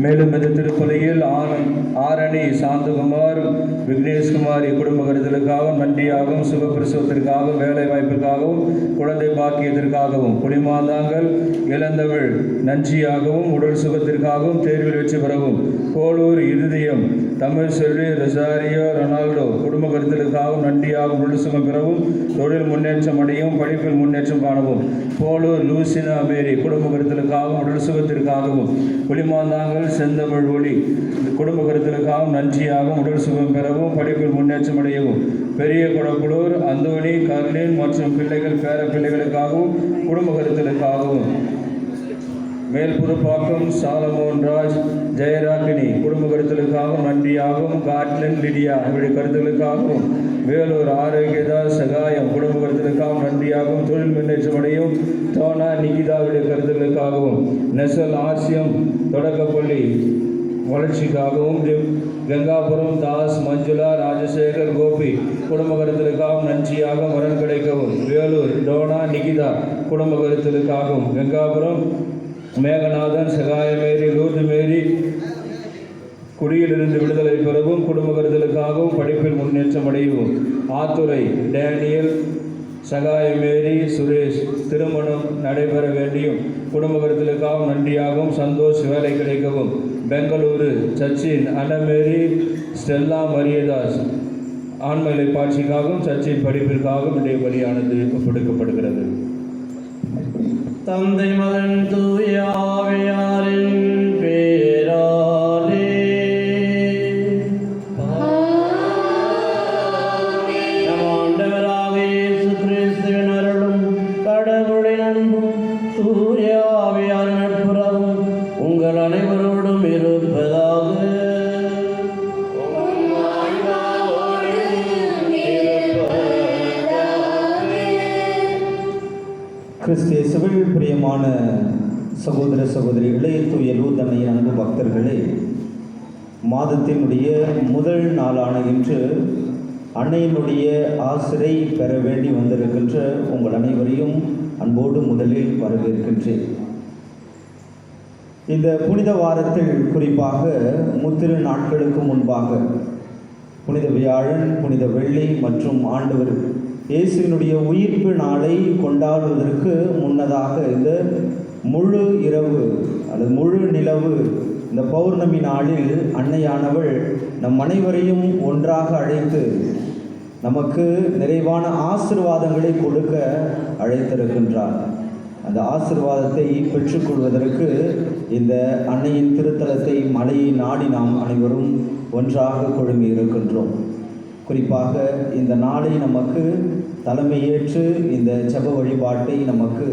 மேலும் இந்த திருப்பலியில் ஆரணி சாந்தகுமார், விக்னேஷ்குமார் குடும்ப கருதலுக்காகவும், நன்றியாகவும், சுகப்பிரசவத்திற்காகவும், வேலை வாய்ப்பிற்காகவும், குழந்தை பாக்கியத்திற்காகவும், புலிமாந்தாங்கள் இளந்தமிழ் நன்றியாகவும், உடல் சுகத்திற்காகவும், தேர்வில் வெற்றி பெறவும், கோளூர் இருதயம் தமிழ் செல்வி ரொசாரியோ ரொனால்டோ குடும்ப கருத்தலுக்காகவும், நன்றியாகவும், உடல் சுகம் பெறவும், தொழில் முன்னேற்றம் அடையவும், படிப்பில் முன்னேற்றம் காணவும், போலூர் லூசினா மேரி குடும்ப கருத்தலுக்காகவும், உடல் சுகத்திற்காகவும், புலிமாந்தாங்கள் செந்தமிழ் ஒளி குடும்ப கருத்தலுக்காகவும், நன்றியாகவும், உடல் சுகம் பெறவும், படிப்பில் முன்னேற்றம் அடையவும், பெரிய குடப்புலூர் அந்தோனி கர்லின் மற்றும் பிள்ளைகள் பேர பிள்ளைகளுக்காகவும், குடும்ப கருத்தலுக்காகவும், மேல்புறப்பாக்கம் சாலமோன் ராஜ் ஜெயராகினி குடும்ப கருத்தலுக்காகவும், நன்றியாகவும், காட்லின் லிடியா இவருடைய கருத்துகளுக்காகவும், வேலூர் ஆரோக்கியதாஸ் சகாயம் குடும்ப கருத்தலுக்காகவும், நன்றியாகவும், தொழில் முன்னேற்றம் அடையும் தோனா நிகிதாவுடைய கருத்துகளுக்காகவும், நெசல் ஆசியம் தொடக்கப்பள்ளி வளர்ச்சிக்காகவும், கங்காபுரம் தாஸ் மஞ்சுளா ராஜசேகர் கோபி குடும்ப கருத்தலுக்காகவும், நன்றியாக மரம் கிடைக்கவும், வேலூர் டோனா நிகிதா குடும்ப கருத்தலுக்காகவும், கங்காபுரம் மேகநாதன் சகாயமேரி லூர்து மேரி குடியிலிருந்து விடுதலை பெறவும், குடும்ப கருதலுக்காகவும், படிப்பில் முன்னேற்றம் அடையவும், ஆத்துறை டேனியல் சகாயமேரி சுரேஷ் திருமணம் நடைபெற வேண்டியும், குடும்ப கருத்தலுக்காகவும், நன்றியாகவும், சந்தோஷ் வேலை கிடைக்கவும், பெங்களூரு சச்சின் அன்னமேரி ஸ்டெல்லா மரியதாஸ் ஆண்மலை பாட்சிக்காகவும், சச்சின் படிப்பிற்காகவும் இன்றைய பலியானது ஒப்படைக்கப்படுகிறது. தந்தை மகன் தூய ஆவியாரின் பேராலே நம் ஆண்டவராகிய இயேசு கிறிஸ்துவின் அருளும் கடவுளின் அன்பும் தூய ஆவியாரின் நட்புறவும் உங்கள் அனைவரோடும் இருப்பதாக. கிறிஸ்தியேசுவில் பிரியமான சகோதர சகோதரிகளே, தூய லூர்தன்னையின் அன்பு பக்தர்களே, மாதத்தினுடைய முதல் நாளான இன்று அன்னையினுடைய ஆசிரை பெற வேண்டி வந்திருக்கின்ற உங்கள் அனைவரையும் அன்போடு முதலில் வரவேற்கின்றேன். இந்த புனித வாரத்தில் குறிப்பாக முத்திரு நாட்களுக்கு முன்பாக புனித வியாழன், புனித வெள்ளி மற்றும் ஆண்டவர் இயேசுவினுடைய உயிர்ப்பு நாளை கொண்டாடுவதற்கு முன்னதாக இந்த முழு இரவு அல்லது முழு நிலவு இந்த பௌர்ணமி நாளில் அன்னையானவள் நம் அனைவரையும் ஒன்றாக அழைத்து நமக்கு நிறைவான ஆசீர்வாதங்களை கொடுக்க அழைத்திருக்கின்றார். அந்த ஆசீர்வாதத்தை பெற்றுக்கொள்வதற்கு இந்த அன்னையின் திருத்தலத்தை மலையை நாடி நாம் அனைவரும் ஒன்றாக குழுமி இருக்கின்றோம். குறிப்பாக இந்த நாளை நமக்கு தலைமையேற்று இந்த ஜெப வழிபாட்டை நமக்கு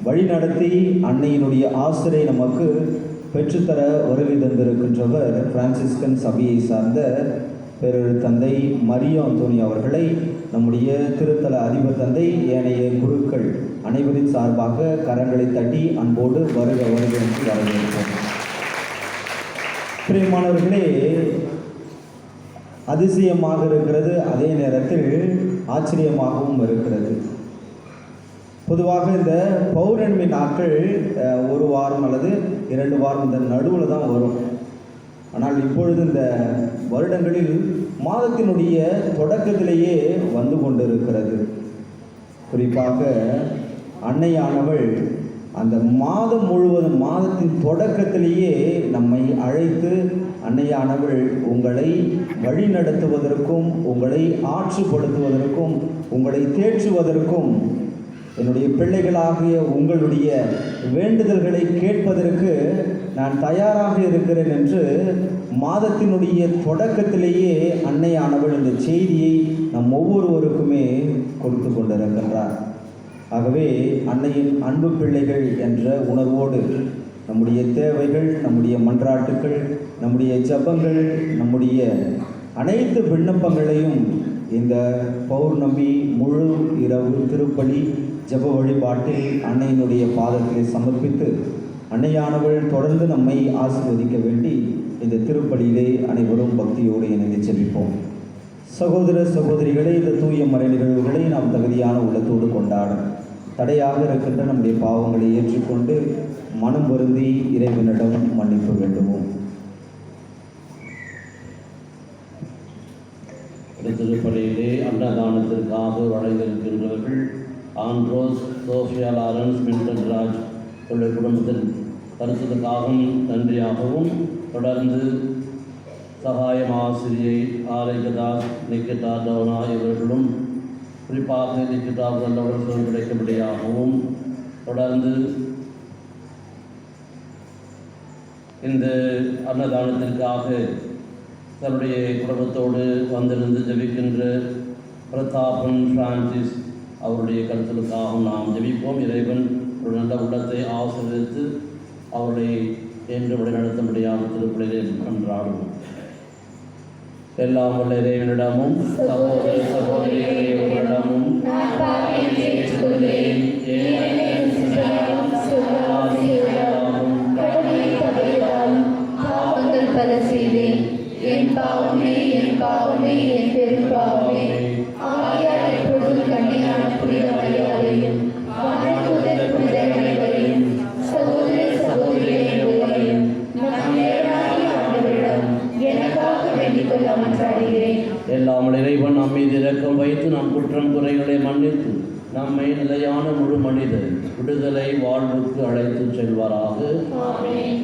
வழிநடத்தி அன்னையினுடைய ஆசிரை நமக்கு பெற்றுத்தர வருகை தந்திருக்கின்றவர் பிரான்சிஸ்கன் சபையை சார்ந்த பேரொரு தந்தை மரியோ அந்தோனி அவர்களை நம்முடைய திருத்தல அதிபர் தந்தை ஏனைய குருக்கள் அனைவரின் சார்பாக கரங்களை தட்டி அன்போடு வருக வருக என்று வரவேற்போம். பிரியமானவர்களே, அதிசயமாக இருக்கிறது, அதே நேரத்தில் ஆச்சரியமாகவும் இருக்கிறது. பொதுவாக இந்த பௌர்ணமி நாட்கள் ஒரு வாரம் அல்லது 2 வாரம் இந்த நடுவில் தான் வரும். ஆனால் இப்பொழுது இந்த வருடங்களில் மாதத்தினுடைய தொடக்கத்திலேயே வந்து கொண்டிருக்கிறது. குறிப்பாக அன்னையானவள் அந்த மாதம் முழுவதும் மாதத்தின் தொடக்கத்திலேயே நம்மை அழைத்து, அன்னையானவள் உங்களை வழி நடத்துவதற்கும் உங்களை ஆற்றுப்படுத்துவதற்கும் உங்களை தேற்றுவதற்கும் என்னுடைய பிள்ளைகளாகிய உங்களுடைய வேண்டுதல்களை கேட்பதற்கு நான் தயாராக இருக்கிறேன் என்று மாதத்தினுடைய தொடக்கத்திலேயே அன்னையானவள் இந்த செய்தியை நம் ஒவ்வொருவருக்குமே கொடுத்து கொண்டிருக்கின்றார். ஆகவே அன்னையின் அன்பு பிள்ளைகள் என்ற உணர்வோடு நம்முடைய தேவைகள், நம்முடைய மன்றாட்டுக்கள், நம்முடைய ஜெபங்கள், நம்முடைய அனைத்து விண்ணப்பங்களையும் இந்த பௌர்ணமி முழு இரவு திருப்பலி ஜெப வழிபாட்டில் அன்னையினுடைய பாதத்தை சமர்ப்பித்து அன்னையானவள் தொடர்ந்து நம்மை ஆசீர்வதிக்க வேண்டி இந்த திருப்பலியிலே அனைவரும் பக்தியோடு இணைந்து செபிப்போம். சகோதர சகோதரிகளே, இந்த தூய மறை நிகழ்வுகளை நாம் தகுதியான உள்ளத்தோடு கொண்டாட தடையாக இருக்கின்ற நம்முடைய பாவங்களை ஏற்றுக்கொண்டு மனம் வருந்தி இறைவனிடம் மன்னிப்பு வேண்டுவோம். திருப்பலியிலே அன்னதானத்திற்காக வழங்கியிருக்கின்றவர்கள் Andros, Sophia Lawrence, Milton Raj உள்ள குடும்பத்தின் கருத்துக்காகவும் நன்றியாகவும், தொடர்ந்து சகாயம் ஆசிரியை ஆரோக்கியதாஸ், நிக்கிதா டோனா இவர்களும் குறிப்பாக நிக்கிதா நல்லவர் சுகம் கிடைக்கும்படியாகவும், தொடர்ந்து இந்த அன்னதானத்திற்காக தன்னுடைய குடும்பத்தோடு வந்திருந்து ஜெபிக்கின்ற பிரதாபன் பிரான்சிஸ் அவருடைய கருத்துக்காகவும் நாம் ஜெபிப்போம். இறைவன் ஒரு நல்ல உள்ளத்தை ஆசீர்வதித்து அவர்களை என்று வழிநடத்தும்படியாக திருப்பலியிலே கொண்டாடுவோம். எல்லாம் உள்ள இறைவனிடமும் சகோதர சகோதரிகளிடமும் பல செய்தேன். என் பாவமே என் பாவமே என் பெரும் பாவமே. ஆகையால் எப்பொழுதும் கண்ணியான புனித மரியாதையும் வானதூதர் புனிதர் அனைவரையும் சகோதர சகோதரிகளையும் நம் நேராகிய ஆண்டவரிடம் எனக்காக வேண்டிக் கொள்ள மன்றாடுகிறேன். எல்லாம் இறைவன் நம் மீது இரக்கம் வைத்து நம் குற்றம் குறைகளை மன்னித்து நம்மை நிலையான முழு மனித விடுதலை வாழ்வுக்கு அழைத்து செல்வாராக. ஆமென்.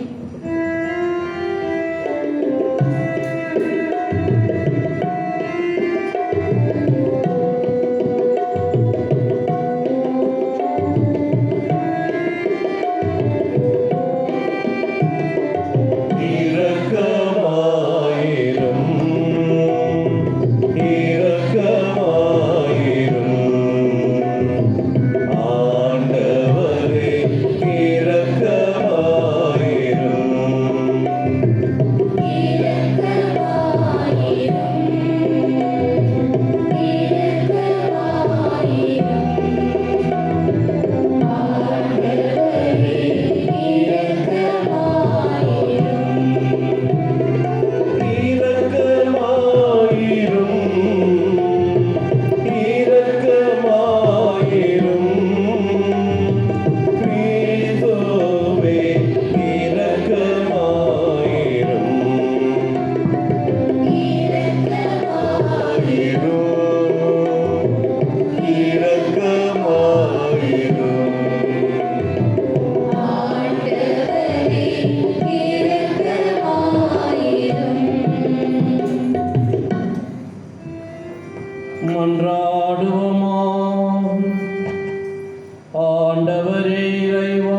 ஆண்டவரே இறைவா,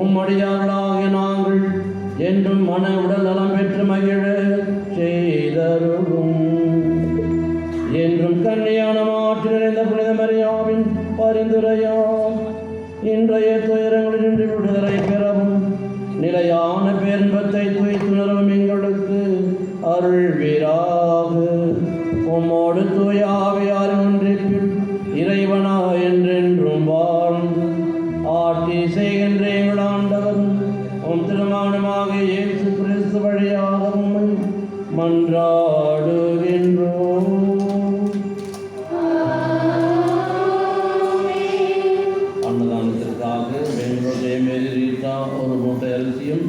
உம்மடியார்களாகிய நாங்கள் என்றும் மன உடல் நலம் பெற்று மகிழ செய்தருளும். என்றும் கன்னியான மாற்று நிறைந்த புனித மரியாவின் பரிந்துரையால் இன்றைய துயரங்களின்றி விடுதலை பெறவும் நிலையான பேன்பத்தை துய்த்துணரும் எங்களுக்கு அருள்வீராக. உம்மோடு தூய ஆவியாரின் ஒன்றிப்பில் இறைவனா என்றென்றும் வாழ்ந்து ஆட்சி செய்கின்ற எங்கள் ஆண்டவர் உம் திருமணமாக இயேசு கிறிஸ்து வழியாக உம்மை மன்றாடுகின்றோம். அன்னதானத்திற்காக பெங்களூர் ஜெயமேரி ரீட்டா ஒரு மூட்டை அரிசியும்,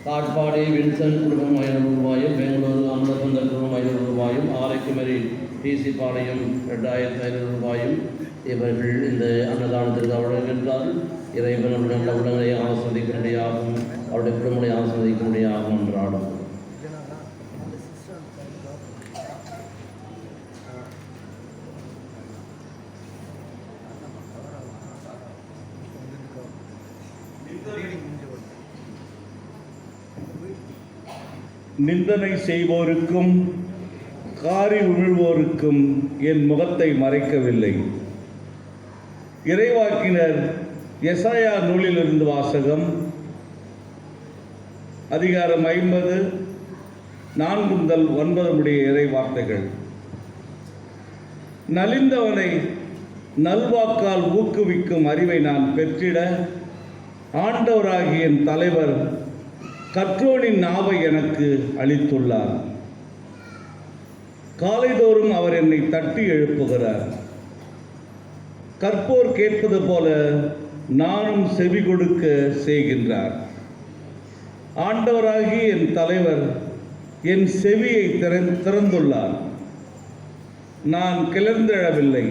காட்பாடி வின்சன் குடும்பம் 500 ரூபாயும், பெங்களூர் அன்னசுந்தர் குடும்பம் 500 ரூபாயும், ஆரைக்குமரி டிசி பாளையம் 2500 ரூபாயும் இவர்கள் இந்த அன்னதானத்திற்கு வழங்குகின்றார்கள். இறைவனுடைய உடலை ஆஸ்வதிக்கும்படியாகவும் அவருடைய குடும்பத்தை ஆஸ்வதிக்கும்படியாகவும் என்றாடும். நிந்தனை செய்வோருக்கும் காரி உமிழ்வோருக்கும் என் முகத்தை மறைக்கவில்லை. இறைவாக்கினர் எசாயா நூலிலிருந்து வாசகம். அதிகாரம் 50 4 முதல் 9 முடிய இறை வார்த்தைகள். நலிந்தவனை நல்வாக்கால் ஊக்குவிக்கும் அறிவை நான் பெற்றிட ஆண்டவராகிய என் தலைவர் கற்றோனின் நாவை எனக்கு அளித்துள்ளார். காலைதோறும் அவர் என்னை தட்டி எழுப்புகிறார். கற்போர் கேட்பது போல நானும் செவி கொடுக்க செய்கின்றார். ஆண்டவராகி என் தலைவர் என் செவியை திறந்துள்ளார். நான் கிளர்ந்தெழவில்லை,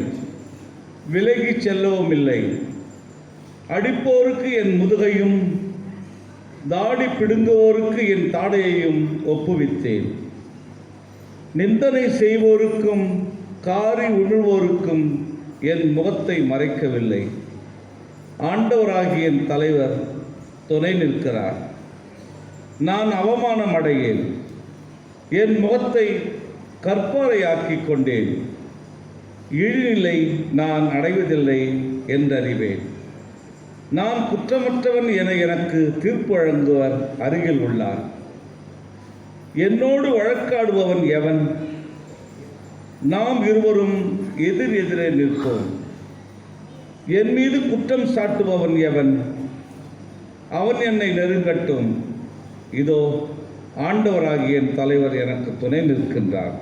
விலகி செல்லவும் இல்லை. அடிப்போருக்கு என் முதுகையும் தாடி பிடுங்குவோருக்கு என் தாடையையும் ஒப்புவித்தேன். நிந்தனை செய்வோருக்கும் காரி உமிழ்வோருக்கும் என் முகத்தை மறைக்கவில்லை. ஆண்டவராகிய என் தலைவர் துணை நிற்கிறார். நான் அவமானம் அடையேன். என் முகத்தை கற்பாறையாக்கிக் கொண்டேன். இழிநிலை நான் அடைவதில்லை என்றறிவேன். நான் குற்றமற்றவன் என எனக்கு தீர்ப்பு வழங்குவர் அருகில் உள்ளார். என்னோடு வழக்காடுபவன் எவன்? நாம் இருவரும் எதிரெதிரே நிற்போம். என் மீது குற்றம் சாட்டுபவன் எவன்? அவன் என்னை நெருங்கட்டும். இதோ ஆண்டவராகிய என் தலைவர் எனக்கு துணை நிற்கின்றார்.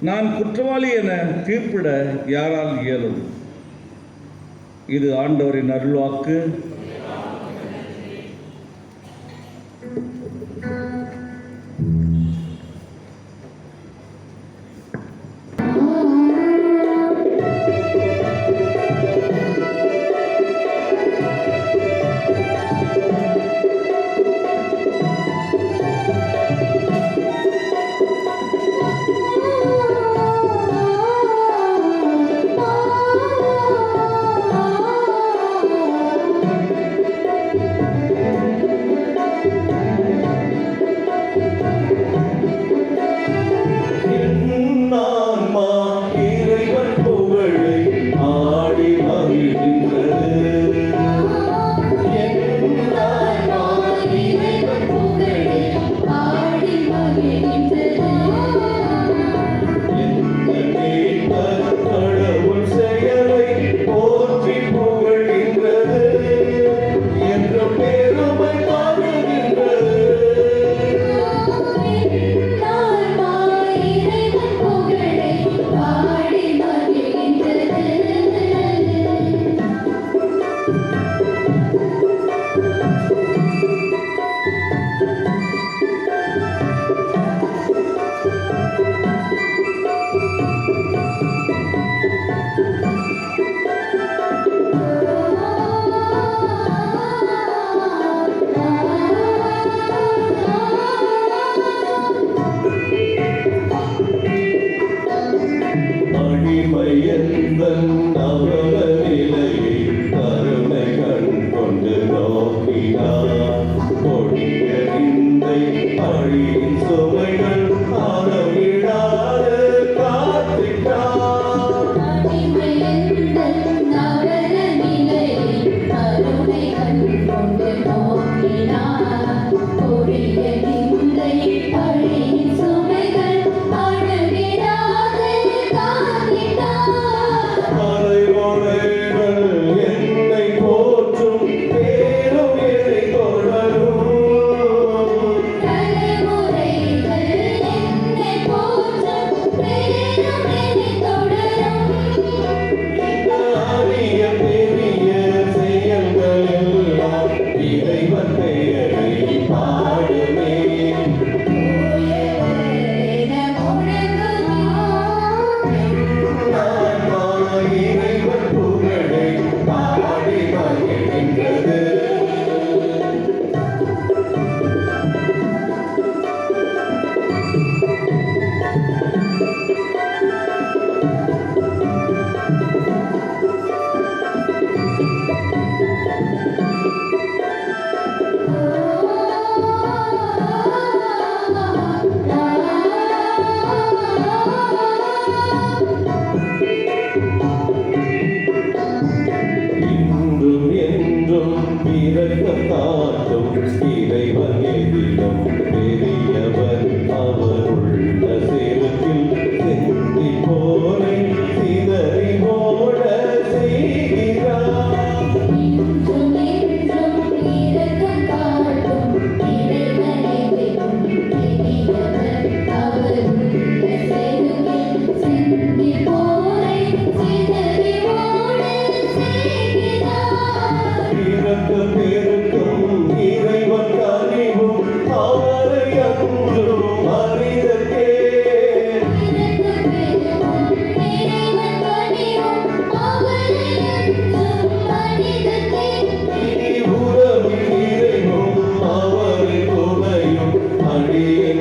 நான் குற்றவாளி என தீர்ப்பிட யாரால் இயலும்? இது ஆண்டவரின் அருள்வாக்கு. கருணை கண் கொண்டு நோக்கி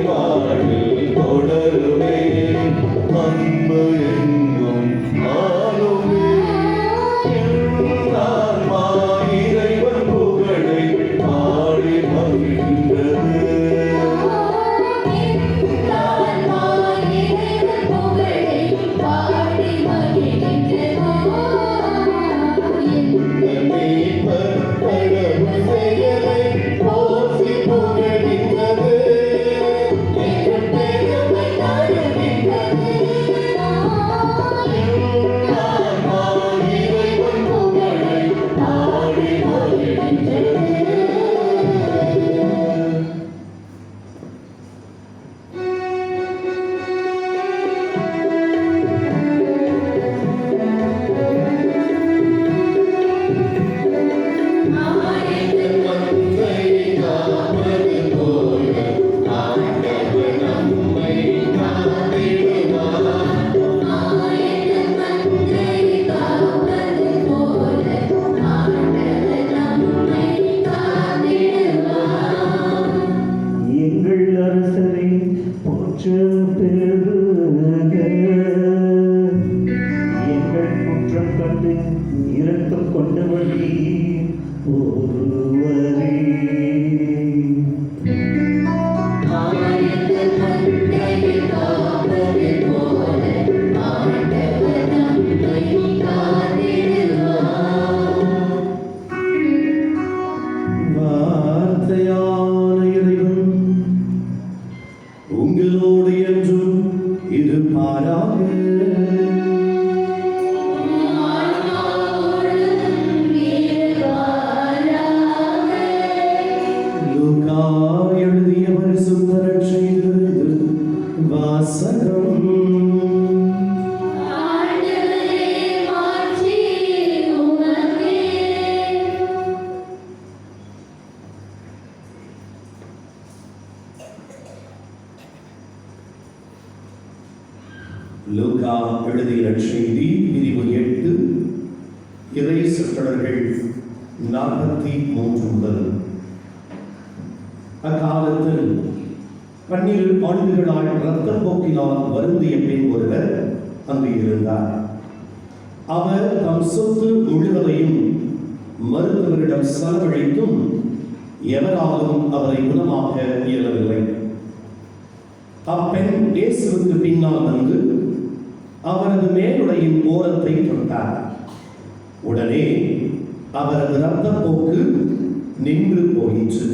வாழ்வில் தொடருமே அன்பு எங்கும் ஆளுமே ஆன்மா இறைவன் புகழை பாடி மகிழ்கின்றது மீட்பர் கடவுள் செயலை போற்றி புகழ்கின்றது ஆன்மா இறைவன் புகழை பாடி மகிழ்கின்றது. எங்கள் அரசரை போற்ற பெருக எங்கள் குற்றம் கண்டு இரக்கம் கொண்டவழி ஒருவரே வார்த்தையான இறைவன் உங்களோடு என்றும் இருப்பாராக. லூக்கா எழுதிய பரிசுத்த நற்செய்தியிலிருந்து வாசகம். லூக்கா எழுதிய நற்செய்தி பிரிவு 8 இறை சொற்றொடர்கள் 43 முதல். அக்காலத்தில் 12 ஆண்டுகளால் இரத்தப் போக்கினால் வருந்திய பெண் ஒருவர் அங்கு இருந்தார். அவர் தம் சொத்து முழுவதையும் மருத்துவரிடம் செலவழித்தும் எவராலும் அவரை குணமாக்க இயலவில்லை. அப்பெண் இயேசுவுக்கு பின்னால் வந்து அவரது மேலுடையின் ஓரத்தை தொட்டார். உடனே அவரது இரத்தப்போக்கு நின்று போயிற்று.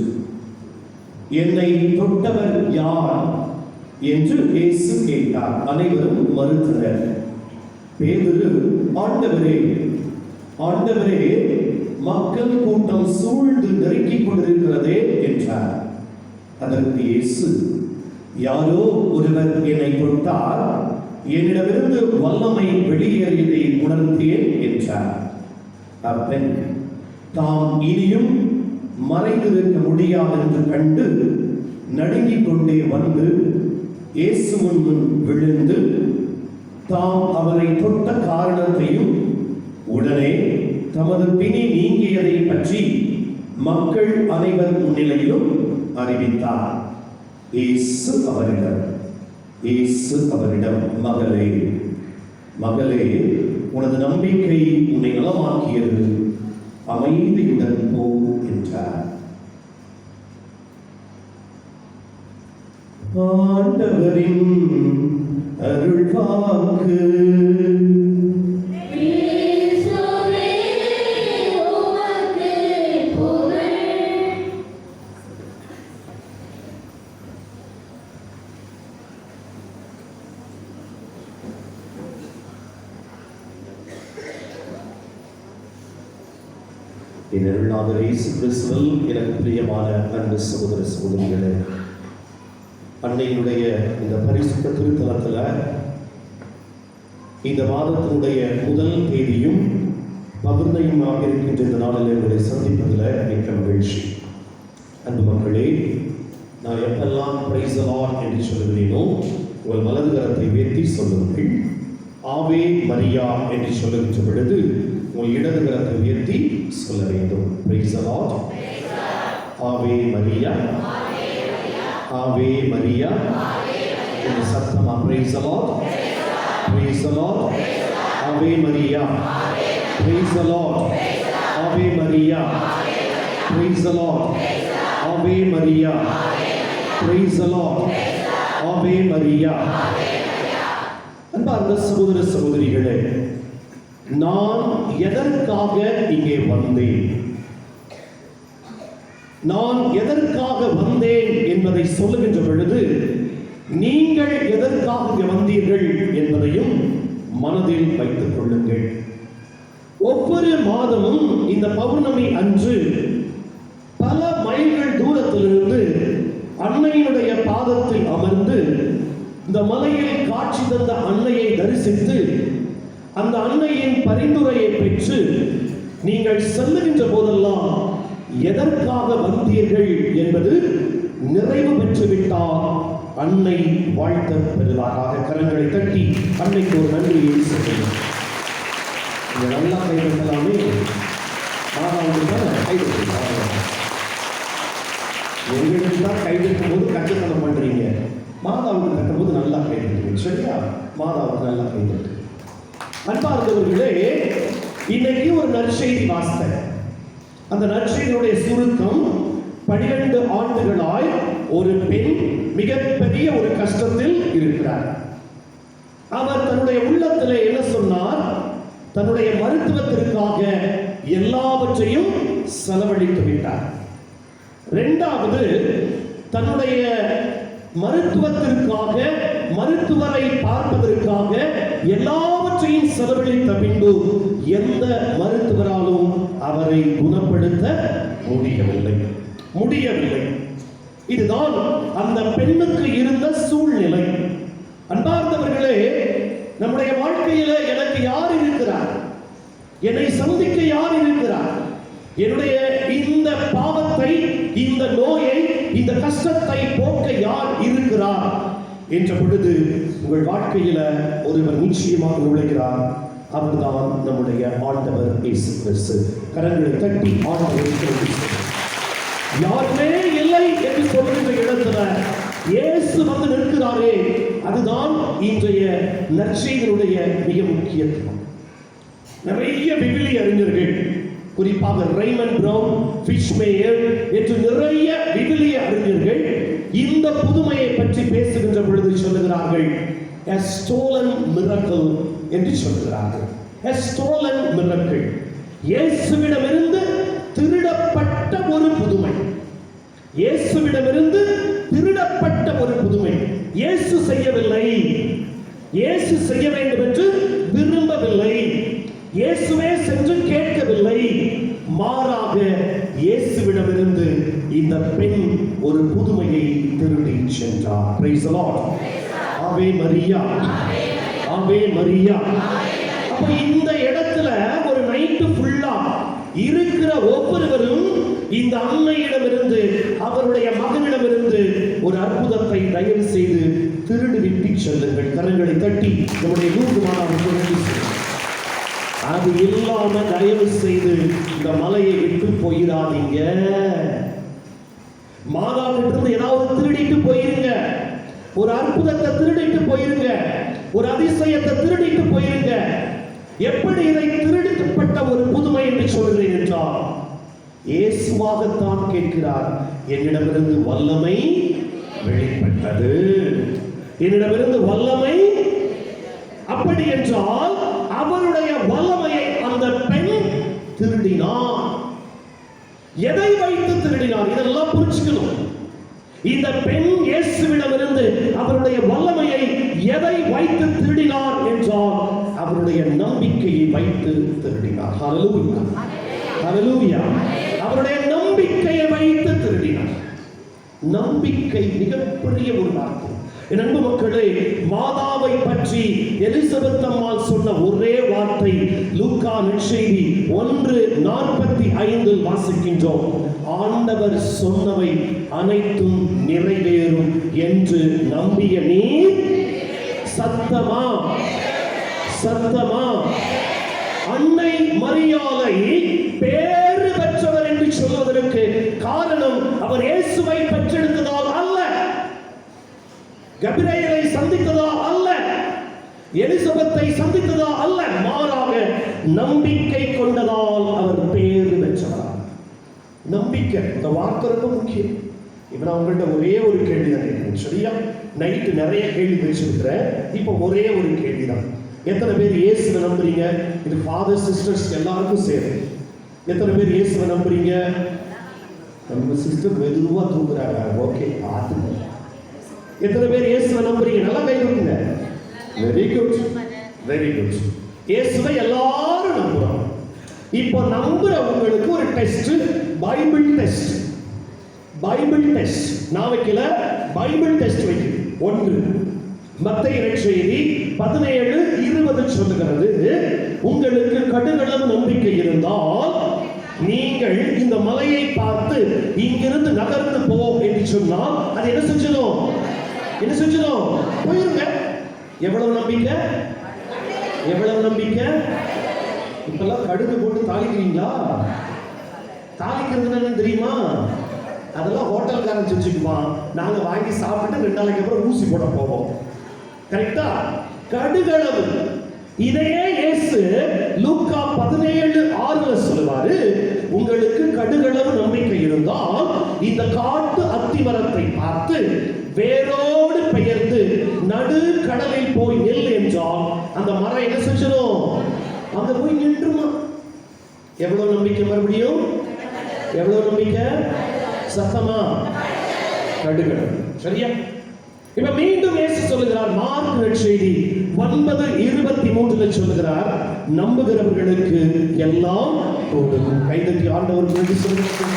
என்னை தொட்டவர் யார் என்று இயேசு கேட்டார். அனைவரும் மறுத்தனர். பேதுரு, ஆண்டவரே ஆண்டவரே, மக்கள் கூட்டம் சூழ்ந்து நெருக்கிக் கொண்டிருக்கிறதே என்றார். அதற்கு இயேசு, யாரோ ஒருவர் என்னை தொட்டார், என்னிடமிருந்து வல்லமை வெளியேறியதை உணர்ந்தேன் என்றார். அப்பெண் தாம் இனியும் மறைந்திருக்க முடியாது என்று கண்டு நடுங்கிக் கொண்டே வந்து இயேசு முன் விழுந்து தாம் அவரை தொட்ட காரணத்தையும் உடனே தமது பிணி நீங்கியதை பற்றி மக்கள் அனைவர் முன்னிலையிலும் அறிவித்தார். இயேசு அவரிடம் மகளே மகளே, உனது நம்பிக்கை உன்னை நலமாக்கியது, அமைதியுடன் போ என்றார். ஆண்டவரின் அருள்வாக்கு. என் அருள்நாதர் இயேசு கிறிஸ்துவில் எனக்கு பிரியமான அன்பு சகோதர சகோதரிகளே, அன்னையினுடைய இந்த பரிசுத்த திருத்தலத்தில் இந்த மாதத்தினுடைய முதல் தேதியும் பகிர்ந்தையுமாக இருக்கின்ற இந்த நாளில் உங்களை சந்திப்பதில் மிக்க மகிழ்ச்சி. அன்பு மக்களே, நான் எப்பெல்லாம் பிரைஸ் தி லார்ட் என்று சொல்லுகிறேனோ உங்கள் வலது கரத்தை உயர்த்தி சொல்லுங்கள். ஆவே மரியா என்று சொல்லுகின்ற பொழுது உங்கள் இடது கரத்தை உயர்த்தி சொல்ல வேண்டும். Praise the Lord. ஆவே மரியா, ஆவே மரியா. இந்த சத்தமா praise the Lord, praise the Lord, ஆவே மரியா, praise the Lord, ஆவே மரியா, praise the Lord, ஆவே மரியா, praise the Lord, ஆவே மரியா. அன்பார்ந்த சகோதர சகோதரிகளே, நான் எதற்காக இங்கே வந்தேன், நான் எதற்காக வந்தேன் என்பதை சொல்லுகின்ற பொழுது நீங்கள் எதற்காக இங்கே வந்தீர்கள் என்பதையும் மனதில் வைத்துக் கொள்ளுங்கள். ஒவ்வொரு மாதமும் இந்த பௌர்ணமி அன்று பல மைல்கள் தூரத்திலிருந்து அன்னையினுடைய பாதத்தில் அமர்ந்து இந்த மலையில் காட்சி தந்த அன்னையை தரிசித்து அந்த அன்னையின் பரிந்துரையை பெற்று நீங்கள் செல்லுகின்ற போதெல்லாம் எதற்காக வந்தீர்கள் என்பது நிறைவு பெற்றுவிட்டால் அன்னை வாழ்த்த பெறுவாராக. கரங்களை தட்டி அன்னைக்கு ஒரு நன்றியை சொல்லுங்கள். நல்லா கைவிடலாமே, மாதாவுக்கு தான் கைவிடுறாங்க. எங்களுக்கு தான் கைவிடும் போது கட்டுத்தனம் பண்றீங்க, மாதாவுக்கு கட்டும் போது நல்லா கைவிடுங்க. சரியா? மாதாவுக்கு நல்லா கைவிட்டு. அன்பார்ந்தவர்களே, இன்னைக்கு ஒரு நற்செய்தி வாசித்தேன். அந்த நற்செய்தியுடைய சுருக்கம், 12 ஆண்டுகளாய் ஒரு பெண் மிகப்பெரிய ஒரு கஷ்டத்தில் இருக்கிறார். அவர் தன்னுடைய உள்ளத்திலே என்ன சொன்னார்? தன்னுடைய மருத்துவத்திற்காக எல்லாவற்றையும் செலவழித்து விட்டார். இரண்டாவது, தன்னுடைய மருத்துவத்திற்காக, மருத்துவரை பார்ப்பதற்காக எல்லாவற்றையும் செலவழித்த பின்பு எந்த மருத்துவராலும் அவரை குணப்படுத்த முடியவில்லை. இதுதான் அந்த பெண்ணுக்கு இருந்த சூழ்நிலை. அன்பார்ந்தவர்களே, நம்முடைய வாழ்க்கையில எனக்கு யார் இருக்கிறார், என்னை சந்திக்க யார் இருக்கிறார், என்னுடைய இந்த பாவத்தை, இந்த நோயை, இந்த கஷ்டத்தை போக்க யார் இருக்கிறார் என்ற பொழுது உங்கள் வாழ்க்கையில ஒருவர் நிச்சயமாக நுழைகிறார். அவர்தான் நம்முடைய ஆண்டவர் இயேசு கிறிஸ்து. கரங்களை தட்டி ஆண்டவர் யாருமே இல்லை என்று சொல்கின்ற இடத்துல இயேசு வந்து நிற்கிறாரே, அதுதான் இன்றைய நற்செய்தியுடைய மிக முக்கியத்துவம். நிறைய விவிலிய அறிஞர்கள், குறிப்பாக ரைமண்ட் பிரவுன், ஃபிஷ்மேயர் என்று நிறைய விவிலிய அறிஞர்கள் இந்த புதுமையை பற்றி பேசுகின்ற பொழுது சொல்லுகிறார்கள் a stolen miracle என்று சொல்லுகிறார்கள். a stolen miracle, இயேசுவிடமிருந்து திருடப்பட்ட ஒரு புதுமை. இயேசுவிடமிருந்து திருடப்பட்ட ஒரு புதுமை. இயேசு செய்யவில்லை, இயேசு செய்ய வேண்டும் என்று விரும்பவில்லை, இயேசுவே சென்று கேட்கவில்லை, மாறாக இயேசுவிடமிருந்து இந்த பெண் ஒரு புதுமையை திருடி சென்றார். Praise the Lord. ஆவே மரியா, ஆவே மரியா. அப்ப இந்த இடத்துல ஒரு நைட்டு ஃபுல்லா இருக்கிற ஒவ்வொருவரும் இந்த அன்னையிடமிருந்து, அவருடைய மகனிடமிருந்து ஒரு அற்புதத்தை தயவு செய்து திருடி விட்டு செல்லுங்கள். கரங்களை தட்டி நம்முடைய நூற்றுமானவர்கள் அது இல்லாம தயவு செய்து இந்த மலையை விட்டு போயிடாதீங்க. மாதாவிலிருந்து ஏதாவது திருடிட்டு போயிருங்க, ஒரு அற்புதத்தை திருடிட்டு போயிருங்க, ஒரு அதிசயத்தை திருடிட்டு போயிருங்க. எப்படி இதை திருடிக்கப்பட்ட ஒரு புதுமை என்று சொல்கிறேன் என்றால், இயேசுவாகத்தான் கேட்கிறார். என்னிடமிருந்து வல்லமை வெளிப்பட்டது, என்னிடமிருந்து வல்லமை. அப்படி என்றால் அவருடைய வல்லமையை அந்த பெண் திருடினார். எதை வைத்து திருடினார்? இதெல்லாம் புரிஞ்சுக்கணும். இந்த பெண் இயேசுவிடமிருந்து அவருடைய வல்லமையை எதை வைத்து திருடினார் என்றால் அவருடைய நம்பிக்கையை வைத்து திருடினார். ஹல்லேலூயா, ஹல்லேலூயா. அவருடைய நம்பிக்கையை வைத்து திருடினார். நம்பிக்கை மிகப்பெரிய ஒரு வார்த்தை. என் அன்பு மக்களே, மாதாவை பற்றி எலிசபெத் அம்மாள் சொன்ன ஒரே வார்த்தை லூக்கா நற்செய்தி 1:45 வாசிக்கின்றோம். ஆண்டவர் சொன்னவை அனைத்தும் நிறைவேறும் என்று நம்பிய நீர் சத்தமா சத்தமா. அன்னை மரியாளை பேறு பெற்றவர் என்று சொல்வதற்கு காரணம் அவர் இயேசுவை பெற்றெடுத்ததால் அல்ல, கபிரியேலை சந்தித்ததா அல்ல, எலிசபெத்தை சந்தித்ததா அல்ல, மாறாக நம்பிக்கை கொண்டதால் அவர் பேறு பெற்றார். நம்பிக்கை, இந்த வார்த்தை ரொம்ப முக்கியம். இப்ப நான் உங்கள்கிட்ட ஒரே ஒரு கேள்வி தான் கேட்கிறேன், சரியா? நைட்டு நிறைய கேள்வி பேசிருக்கிறேன், இப்போ ஒரே ஒரு கேள்வி தான். எத்தனை பேர் இயேசுவை நம்புறீங்க? இது ஃபாதர் சிஸ்டர்ஸ் எல்லாருக்கும் சேரும். எத்தனை பேர் இயேசுவை நம்புறீங்க? நம்ம சிஸ்டர் மெதுவா தூங்குறாங்க, ஓகே. எத்தனை பேர் இயேசுவை நம்புறீங்க? நல்லா கை கொடுங்க. Very good, very good. இயேசுவை எல்லாரும் நம்புறோம். இப்போ நம்புற உங்களுக்கு ஒரு test, Bible test. Bible test நான் வைக்கல, பைபிள் டெஸ்ட் வைக்கிறேன். 1 மத்தேயு நற்செய்தி 17:20 சொல்லுகிறது, உங்களுக்கு கடுகளவு நம்பிக்கை இருந்தால் நீங்கள் இந்த மலையை பார்த்து இங்கிருந்து நகர்ந்து போ என்று சொன்னால் அது என்ன செஞ்சிடும்? என்ன செஞ்சிடும்? போயிருங்க. எவ்வளவு நம்பிக்கை? எவ்வளவு நம்பிக்கை? இப்பெல்லாம் கடுகு போட்டு தாளிக்கிறீங்களா? தாளிக்கிறது என்னன்னு தெரியுமா? அதெல்லாம் ஹோட்டல்காரன் செஞ்சுக்குவான், நாங்க வாங்கி சாப்பிட்டு 2 நாளைக்கு அப்புறம் ஊசி போட போவோம். கரெக்டா? கடுகளவு. இதையே இயேசு லூக்கா 17:6 சொல்லுவாரு, உங்களுக்கு கடுகளவு நம்பிக்கை இருந்தால் இந்த காட்டு அத்திமரத்தை பார்த்து வேரோடு பெயர்ந்து நடு கடலில் போய் நெல் என்றால் அந்த மரம் என்ன செஞ்சிடும்? அங்க போய் நின்றுமா. எவ்வளவு நம்பிக்கை? மறுபடியும் எவ்வளவு நம்பிக்கை? சத்தமா? கடுகளவு. சரியா? இப்ப மீண்டும் இயேசு சொல்லுகிறார், மார்க் நற்செய்தி 9:23 சொல்லுகிறார், நம்புகிறவர்களுக்கு எல்லாம் கூடும். கைதட்டி ஆண்டவருக்கு நன்றி சொல்லுங்க.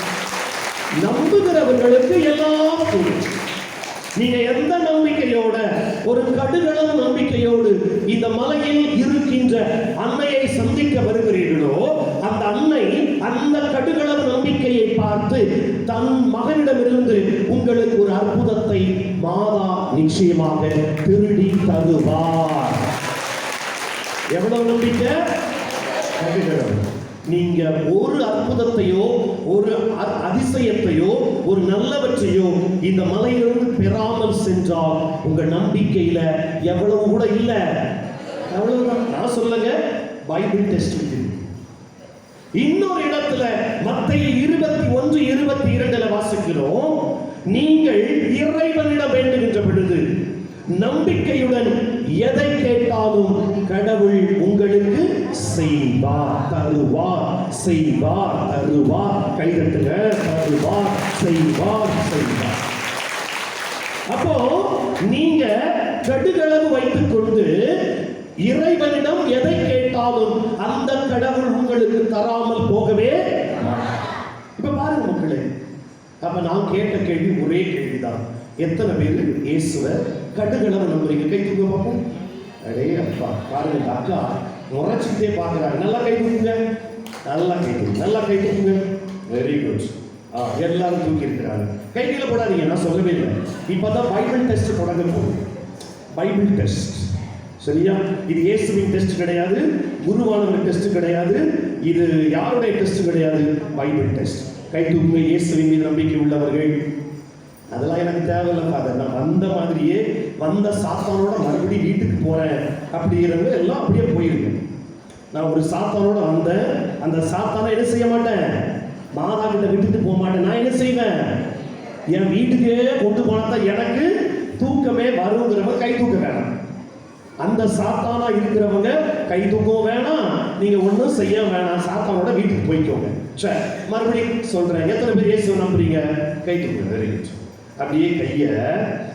நம்புகிறவர்களுக்கு எல்லாம் கூடும். நீங்க எந்த நம்பிக்கையோட, ஒரு கடுகளவு நம்பிக்கையோடு இந்த மலையில் இருக்கின்ற அன்னையை சந்திக்க வருகிறீர்களோ, அந்த அன்னை அந்த கடுகளவு நம்பிக்கையை பார்த்து தன் மகனிடமிருந்து உங்களுக்கு ஒரு அற்புதத்தை மாதா நிச்சயமாக திருடி தருவார். எவ்வளவு நம்பிக்கை? கடுகளவு. நீங்க ஒரு அற்புதத்தையோ, ஒரு அதிசயத்தையோ, ஒரு நல்லவற்றையோ இந்த மலையிலிருந்து பெறாமல் சென்றால் உங்க நம்பிக்கையில எவ்வளவு கூட இல்ல. எவ்வளவுதான்? நான் சொல்லுங்க, பைபிள் டெஸ்ட் இருக்கு. இன்னொரு இடத்துல மத்தேயு 21:22 வாசிக்கிறோம், நீங்கள் இறைவனிடம் வேண்டுகின்ற பொழுது நம்பிக்கையுடன் எதை கேட்டாலும் கடவுள் உங்களுக்கு செய்வார், தருவார், செய்வார், தருவார். கைதட்டுங்க. தருவார், செய்வார், செய்வார். அப்போ நீங்க கடுகளவு வைத்துக் கொண்டு இறைவனிடம் எதை கேட்டாலும் அந்த கடவுள் உங்களுக்கு தராமல் போகவே. இப்ப பாருங்க மக்களே, அப்ப நான் கேட்ட கேள்வி ஒரே கேள்விதான், எத்தனை பேர் இயேசுவை கடுகளவு நம்புறீங்க? கை தூக்க பார்ப்போம். அடே அப்பா, பாருங்க, இந்த அக்கா முறைச்சிட்டே பாக்குறாங்க. நல்லா கை தூக்குங்க, நல்லா கை தூக்குங்க, நல்லா கை தூக்குங்க. Very good. எல்லாரும் தூக்கி இருக்கிறாங்க. கை கீழே போடாதீங்க, நான் சொல்லவே இல்லை. இப்பதான் பைபிள் டெஸ்ட் தொடங்க போகுது. பைபிள் டெஸ்ட், சரியா? இது இயேசுவின் டெஸ்ட் கிடையாது, குருவானவர் டெஸ்ட் கிடையாது, இது யாருடைய டெஸ்ட் கிடையாது, பைபிள் டெஸ்ட். கை தூக்குங்க. இயேசுவின் மீது நம்பிக்கை உள்ளவர்கள். அதெல்லாம் எனக்கு தேவையில்லை ஃபாதர், நான் வந்த மாதிரியே வந்த சாத்தானோட மறுபடியும் வீட்டுக்கு போறேன் அப்படிங்கிறவங்க எல்லாம் அப்படியே போயிருங்க. நான் ஒரு சாத்தானோட வந்தேன், அந்த சாத்தானை என்ன செய்ய மாட்டேன், மாதா கிட்ட விட்டுட்டு போக மாட்டேன். நான் என்ன செய்வேன், என் வீட்டுக்கே கொண்டு போனா தான் எனக்கு தூக்கமே வருங்கிறவங்க கை தூக்க வேணாம். அந்த சாத்தானா இருக்கிறவங்க கை தூக்கவும் வேணாம், நீங்க ஒன்றும் செய்ய வேணாம், சாத்தானோட வீட்டுக்கு போய்க்கோங்க. சரி, மறுபடியும் சொல்றேன், எத்தனை பேர் இயேசுவை நம்புறீங்க? கை தூக்குங்க. Very good. அப்படியே கையை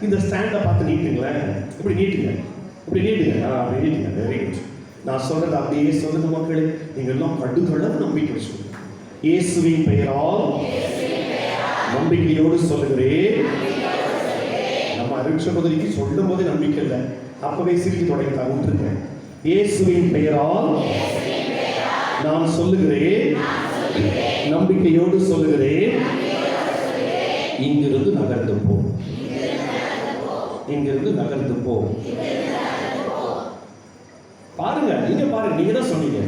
இந்த ஸ்டாண்டை பார்த்து நீட்டுங்களேன். இப்படி நீட்டுங்க, இப்படி நீட்டுங்க, அப்படி நீட்டுங்க. Very good. நான் சொல்றது அப்படியே சொல்லுங்க மக்களே, நீங்க எல்லாம் கடுகளவு நம்பிக்கை வச்சுக்கோங்க. இயேசுவின் பெயரால் நம்பிக்கையோடு சொல்லுகிறேன். நம்ம அருட்சகோதரிக்கு சொல்லும் போது நம்பிக்கை இல்லை, அப்பவே சிரிக்க தொடங்கிட்டாங்க. விட்டுருக்கேன். இயேசுவின் பெயரால் நான் சொல்லுகிறேன், நம்பிக்கையோடு சொல்லுகிறேன், இங்கிருந்து நகர்ந்து போ, இங்கிருந்து நகர்ந்து போ. பாருங்க, நீங்க பாருங்க, நீங்க தான் சொன்னீங்க,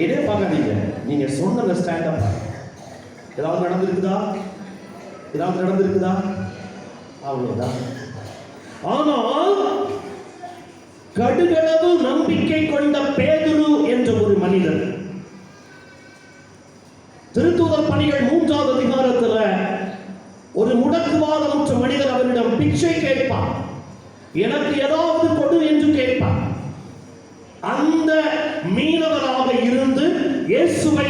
இதே பார்க்காதீங்க, நீங்க சொன்ன ஸ்டாண்டப். ஏதாவது நடந்திருக்குதா? ஏதாவது நடந்திருக்குதா? அவ்வளவுதான், ஆனால் கடுகளவு நம்பிக்கை கொண்ட பேதுரு என்ற ஒரு மனிதர், திருத்தூதர் பணிகள் 3வது அதிகாரத்தில் ஒரு முடக்குவாதமுற்ற மனிதர் அவரிடம் பிச்சை கேட்பார், எனக்கு ஏதாவது கொடு என்று கேட்பார். அந்த மீனவராக இருந்து இயேசுவை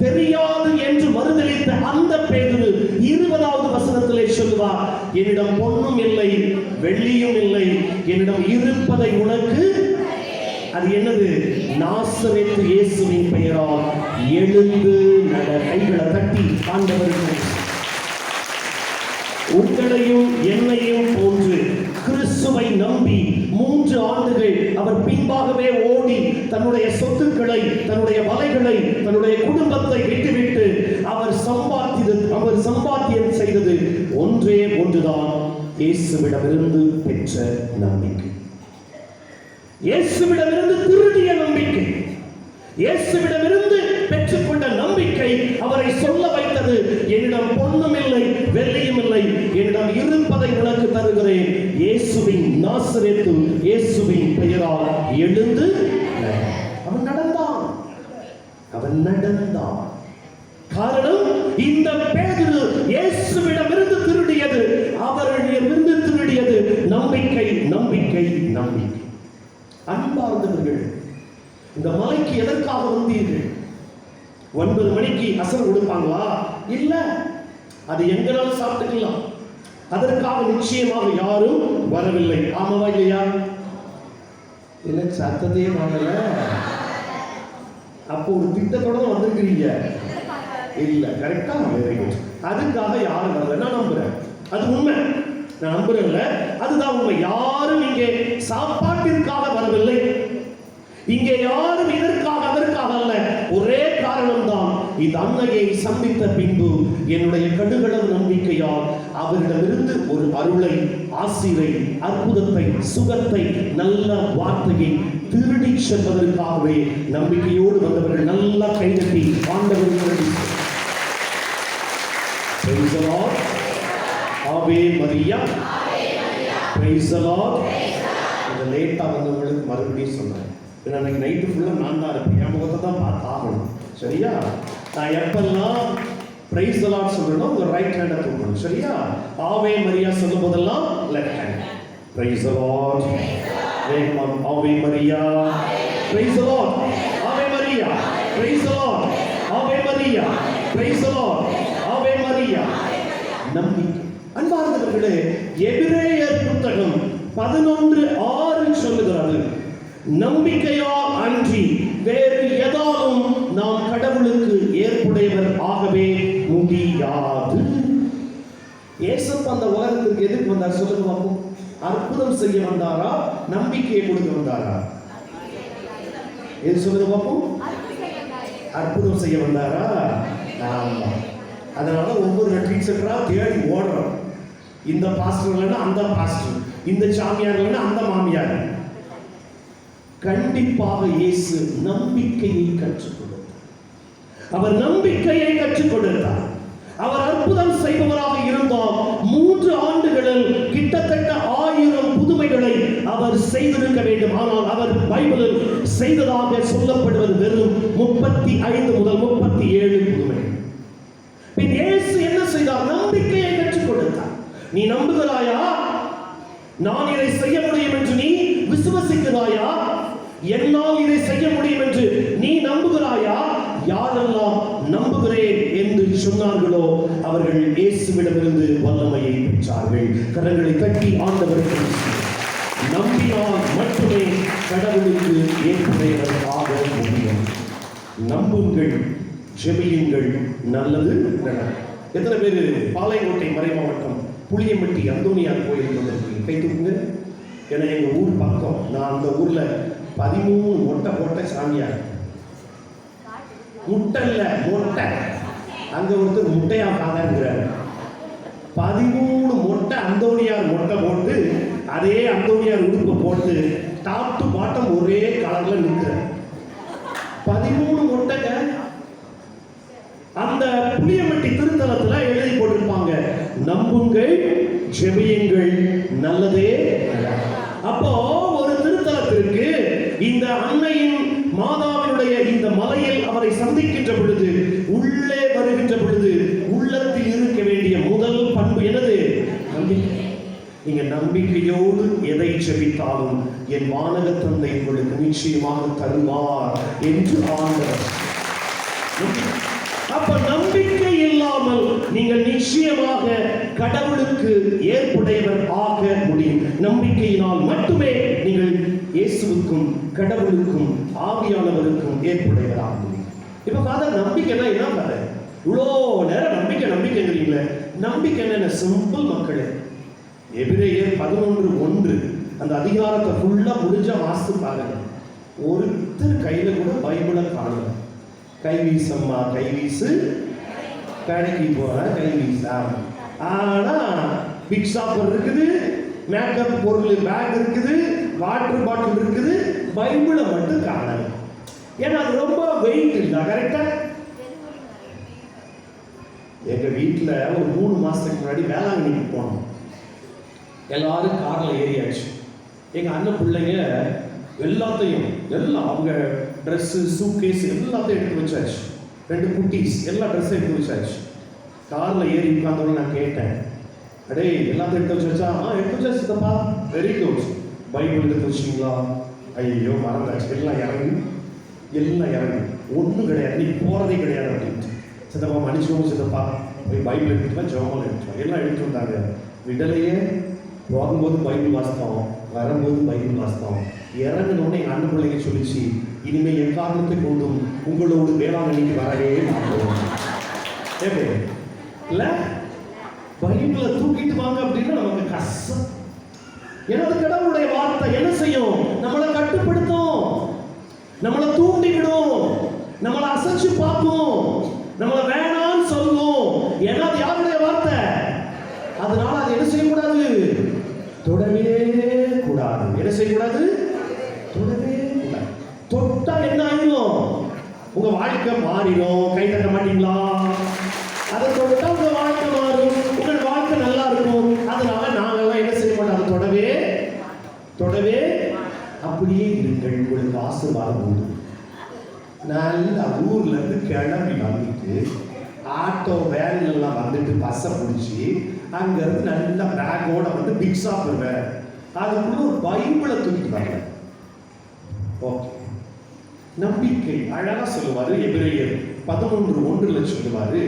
தெரியாது என்று மறுதலித்த அந்த பேதுரு 20வது வசனத்திலே சொல்வார், என்னிடம் பொன்னும் இல்லை வெள்ளியும் இல்லை, என்னிடம் இருப்பதை உனக்கு, அது என்னது? நாசரேத்து இயேசுவின் பெயரால் எழுந்து நட. கைகளை தட்டி ஆண்டவருக்கு. உங்களையும் என்னையும் போன்று கிறிஸ்துவை நம்பி 3 ஆண்டுகள் அவர் பின்பாகவே ஓடி தன்னுடைய சொத்துக்களை, தன்னுடைய வலைகளை, தன்னுடைய குடும்பத்தை விட்டுவிட்டு அவர் சம்பாத்தியம் செய்தது ஒன்றே ஒன்றுதான், இயேசுவிடமிருந்து பெற்ற நம்பிக்கை, இயேசுவிடமிருந்து திருடிய நம்பிக்கை, இயேசுவிடமிருந்து பெற்றுக்கொண்ட நம்பிக்கை அவரை சொல்ல வைத்தது, என்னிடம் பொன்னும் இல்லை வெள்ளியும் இல்லை, என்னிடம் இருப்பதை உனக்கு தருகிறேன், இயேசுவின் நாசரேத்து இயேசுவின் பெயரால் எழுந்து அவன் நடந்தான். காரணம், இந்த பேதுரு இயேசுவிடமிருந்து திருடியது, அவரிடமிருந்து திருடியது நம்பிக்கை, நம்பிக்கை, நம்பிக்கை. அன்பார்ந்தவர்கள், இந்த மலைக்கு எதற்காக வந்தீர்கள்? 9 மணிக்கு அசர் கொடுப்பாங்களா? இல்ல, அது எங்கனாலும் சாப்பிட்டுக்கலாம். அதற்காக நிச்சயமாக யாரும் வரவில்லை. ஆமாவா இல்லையா? இல்ல, சத்தத்தையே வாங்கல. அப்போ ஒரு திட்டத்தோட வந்திருக்கிறீங்க. இல்ல, கரெக்டா? அதுக்காக யாரும் வரல, நான் நம்புறேன். அது உண்மை, நான் நம்புறேன்ல, அதுதான் உண்மை. யாரும் இங்கே சாப்பாட்டிற்காக வரவில்லை, இங்கே யாரும் இதற்காக அதற்காக அல்ல. ஒரே காரணம் தான், இந்த அன்னையை சந்தித்த பின்பு என்னுடைய கடுகளவு நம்பிக்கையால் அவரிடமிருந்து ஒரு அருளை, ஆசீரை, அற்புதத்தை, சுகத்தை, நல்ல வார்த்தையை திருடி செல்வதற்காகவே நம்பிக்கையோடு வந்தவர்கள் நல்லா கைதட்டி ஆண்டவர்கள் Praise the Lord. Ave Maria. Praise the Lord. இந்த லேட்டா வந்தவங்களுக்கு மறுபடியும் சொன்னேன். அன்னைக்கு நைட்டு ஃபுல்லா நான் தான் இருப்பேன், என் முகத்தை தான் பார்த்தாகணும். சரியா? நான் எப்பெல்லாம் பிரைஸ் தி லார்ட் சொல்லணும், உங்க ரைட் ஹேண்டை தூக்கணும். சரியா? ஆவே மரியா சொல்லும் போதெல்லாம் left hand. Praise the Lord. வேகமாக ஆவே மரியா. Praise the Lord. ஆவே மரியா. Praise the Lord. ஆவே மரியா. Praise the Lord. ஆவே மரியா. நம்பிக்கை. அன்பார்ந்தவர்களே, எபிரேயர் புத்தகம் 11:6 சொல்லுகிறது, நம்பிக்கையா அன்றி வேறு எதாலும் நாம் கடவுளுக்கு ஏற்புடையவர் ஆகவே முடியாது. இயேசு அந்த உலகத்துக்கு எதுக்கு வந்தார் சொல்லுங்க பார்ப்போம்? அற்புதம் செய்ய வந்தாரா, நம்பிக்கையை கொடுக்க வந்தாரா? எது சொல்லுங்க பார்ப்போம்? அற்புதம் செய்ய வந்தாரா? ஆமா. அதனால ஒவ்வொரு ரெட்ரீட் சென்டரா தேடி ஓடுறோம். இந்த பாஸ்டர் இல்லைன்னா அந்த பாஸ்டர், இந்த சாமியார் இல்லைன்னா அந்த மாமியார். கண்டிப்பாக இயேசு நம்பிக்கையை கற்றுக் கொடுத்தார். அவர் நம்பிக்கையை கற்றுக் கொடுத்தார். அவர் அற்புதம் செய்பவராக இருந்தால் 3 ஆண்டுகளில் கிட்டத்தட்ட 1000 புதுமைகளை அவர் செய்திருக்க வேண்டும். ஆனால் அவர் பைபிளில் செய்ததாக சொல்லப்படுவது வெறும் 35 முதல் 37 புதுமைகள். பின் இயேசு என்ன செய்தார்? நம்பிக்கையை கற்றுக் கொடுத்தார். நீ நம்புகிறாயா? நான் இதை செய்ய முடியும் என்று நீ விசுவசிக்கிறாயா? என்னால் இதை செய்ய முடியும் என்று நீ நம்புகிறாயா? யாரெல்லாம் நம்புகிறேன் என்று சொன்னார்களோ அவர்கள் இயேசுவிடமிருந்து வல்லமையை பெற்றார்கள். கரங்களை தட்டி ஆண்டவருக்கு நம்பினால் மட்டுமே கடவுளுக்கு ஏற்புடையவராக முடியும். நம்புங்கள், ஜெபியுங்கள், நல்லது நடக்கும். எத்தனை பேர் பாளையங்கோட்டை மறை மாவட்டம் புளியம்பட்டி அந்தோனியார் கோயில் வந்திருக்கீங்க? கை தூக்குங்க. ஏன்னா எங்க ஊர் பக்கம், நான் அந்த ஊர்ல 13 மொட்டை போட்ட சாமியார். முட்டை இல்ல, மொட்டை. அங்க ஒருத்தர் முட்டையா காதாங்கிறார். 13 மொட்டை அந்தோனியார் மொட்டை போட்டு, அதே அந்தோனியார் உடுப்பை போட்டு டாப் டு பாட்டம் ஒரே கலர்ல நிற்கிற 13 மொட்டைங்க. அந்த புளியம்பட்டி திருத்தலத்துல எழுதி போட்டிருப்பாங்க, நம்புங்கள், ஜெபியுங்கள், நல்லதே. அப்போ ஒரு திருத்தலத்திற்கு இந்த அன்னையின் மாதாவினுடைய இந்த மலையில் அவரை சந்திக்கின்ற பொழுது, உள்ளே வருகின்ற பொழுது உள்ளத்தில் இருக்க வேண்டிய முதல் பண்பு என்னது? நம்பிக்கை. நீங்க நம்பிக்கையோடு எதை ஜெபித்தாலும் என் வானக தந்தை உங்களுக்கு நிச்சயமாக தருவார் என்று ஆண்டவர். அப்ப நம்பிக்கை இல்லாமல் நீங்கள் நிச்சயமாக கடவுளுக்கு ஏற்புடையவர் ஆக முடியும். நம்பிக்கையினால் மட்டுமே நீங்கள் இயேசுவுக்கும் கடவுளுக்கும் ஆவியானவருக்கும் ஏற்புடையவராக முடியும். இப்ப ஃபாதர், நம்பிக்கைன்னா என்ன ஃபாதர்? இவ்வளோ நேரம் நம்பிக்கைங்கிறீங்களே, நம்பிக்கை என்ன? சிம்பிள் மக்களே. எபிரேயர் 11:1 அந்த அதிகாரத்தை ஃபுல்லா முடிஞ்ச வாசித்து பாருங்க. ஒருத்தர் கையில கூட பைபிளை காணல. கைவீசம்மா கைவீசு, கடைக்கு போற கைவீசா. ஆனா பிக் ஷாப்பர் இருக்குது, மேக்கப் பொருள் பேக் இருக்குது, வாட்டர் பாட்டில் இருக்குது, பைபிளை மட்டும் காணல. ஏன்னா அது ரொம்ப வெயிட் இல்லை. கரெக்டா? எங்க வீட்டுல ஒரு 3 மாசத்துக்கு முன்னாடி வேளாங்கண்ணிக்கு போனோம். எல்லாரும் கார்ல ஏறியாச்சு. எங்க அண்ணன் பிள்ளைங்க எல்லாத்தையும் அவங்க ட்ரெஸ்ஸு, சூட்கேஸ் எல்லாத்தையும் எடுத்து வச்சாச்சு. 2 குட்டீஸ் எல்லா ட்ரெஸ்ஸும் எடுத்து வச்சாச்சு. கார்ல ஏறி உட்கார்ந்தோன்னு நான் கேட்டேன், அடே எல்லாத்தையும் எடுத்து வச்சா? எடுத்து வச்சாச்சு தப்பா. Very good. பைபிள் எடுத்து வச்சிங்களா? ஐயோ மறந்தாச்சு. எல்லாம் இறங்கு ஒன்றும் கிடையாது, நீ போறதே கிடையாது அப்படின்ட்டு. சித்தப்பா மன்னிச்சுக்கோங்க சித்தப்பா, போய் பைபிள் எடுத்துவா, ஜெபமாலை எடுத்துவா. எல்லாம் எடுத்து வந்தாங்க. விடலையே. போகும்போது பைபிள் வாசித்தோம், வரும்போது பைபிள் வாசித்தோம். இறங்கினோடனே எங்கள் அண்ணன் பிள்ளைங்க சொல்லிச்சு, இனிமேல் என் காரணத்தை கொண்டும் உங்களோடு வேளாங்கண்ணிக்கு வரவே மாட்டோம். எப்படி இல்ல? பைபிளை தூக்கிட்டு வாங்க அப்படின்னா நமக்கு கஷ்டம். ஏன்னா கடவுளுடைய வார்த்தை என்ன செய்யும்? நம்மளை கட்டுப்படுத்தும், நம்மளை தூண்டிவிடும், நம்மளை அசைச்சு பார்க்கும், நம்மளை வேணான்னு சொல்லும். ஏன்னா அது யாருடைய வார்த்தை? அதனால அது என்ன செய்யக்கூடாது? தொடவே கூடாது. என்ன செய்யக்கூடாது? தொடவே கூடாது. தொட்டா என்ன ஆயிடும்? உங்க வாழ்க்கை மாறிடும். கை தட்ட மாட்டீங்களா? அதை தொட்டா உங்க வாழ்க்கை மாறும், உங்கள் வாழ்க்கை நல்லா இருக்கும். அதனால நாங்கெல்லாம் என்ன செய்ய மாட்டோம்? அதை தொடவே அப்படியே இருங்கள். உங்களுக்கு ஆசீர்வாதம் உண்டு. நல்ல ஊர்ல இருந்து கிளம்பி வந்துட்டு ஆட்டோ வேன்ல எல்லாம் வந்துட்டு பஸ்ஸை பிடிச்சி அங்கிருந்து நல்ல பேக்கோட வந்து பிக் ஷாப்பர் வேற, அதுக்குள்ள ஒரு பைபிளை தூக்கிட்டு வர. ஓகே. நம்பிக்கை அழகா சொல்லுவாரு. எபிரேயர் 11:1 சொல்லுவாரு,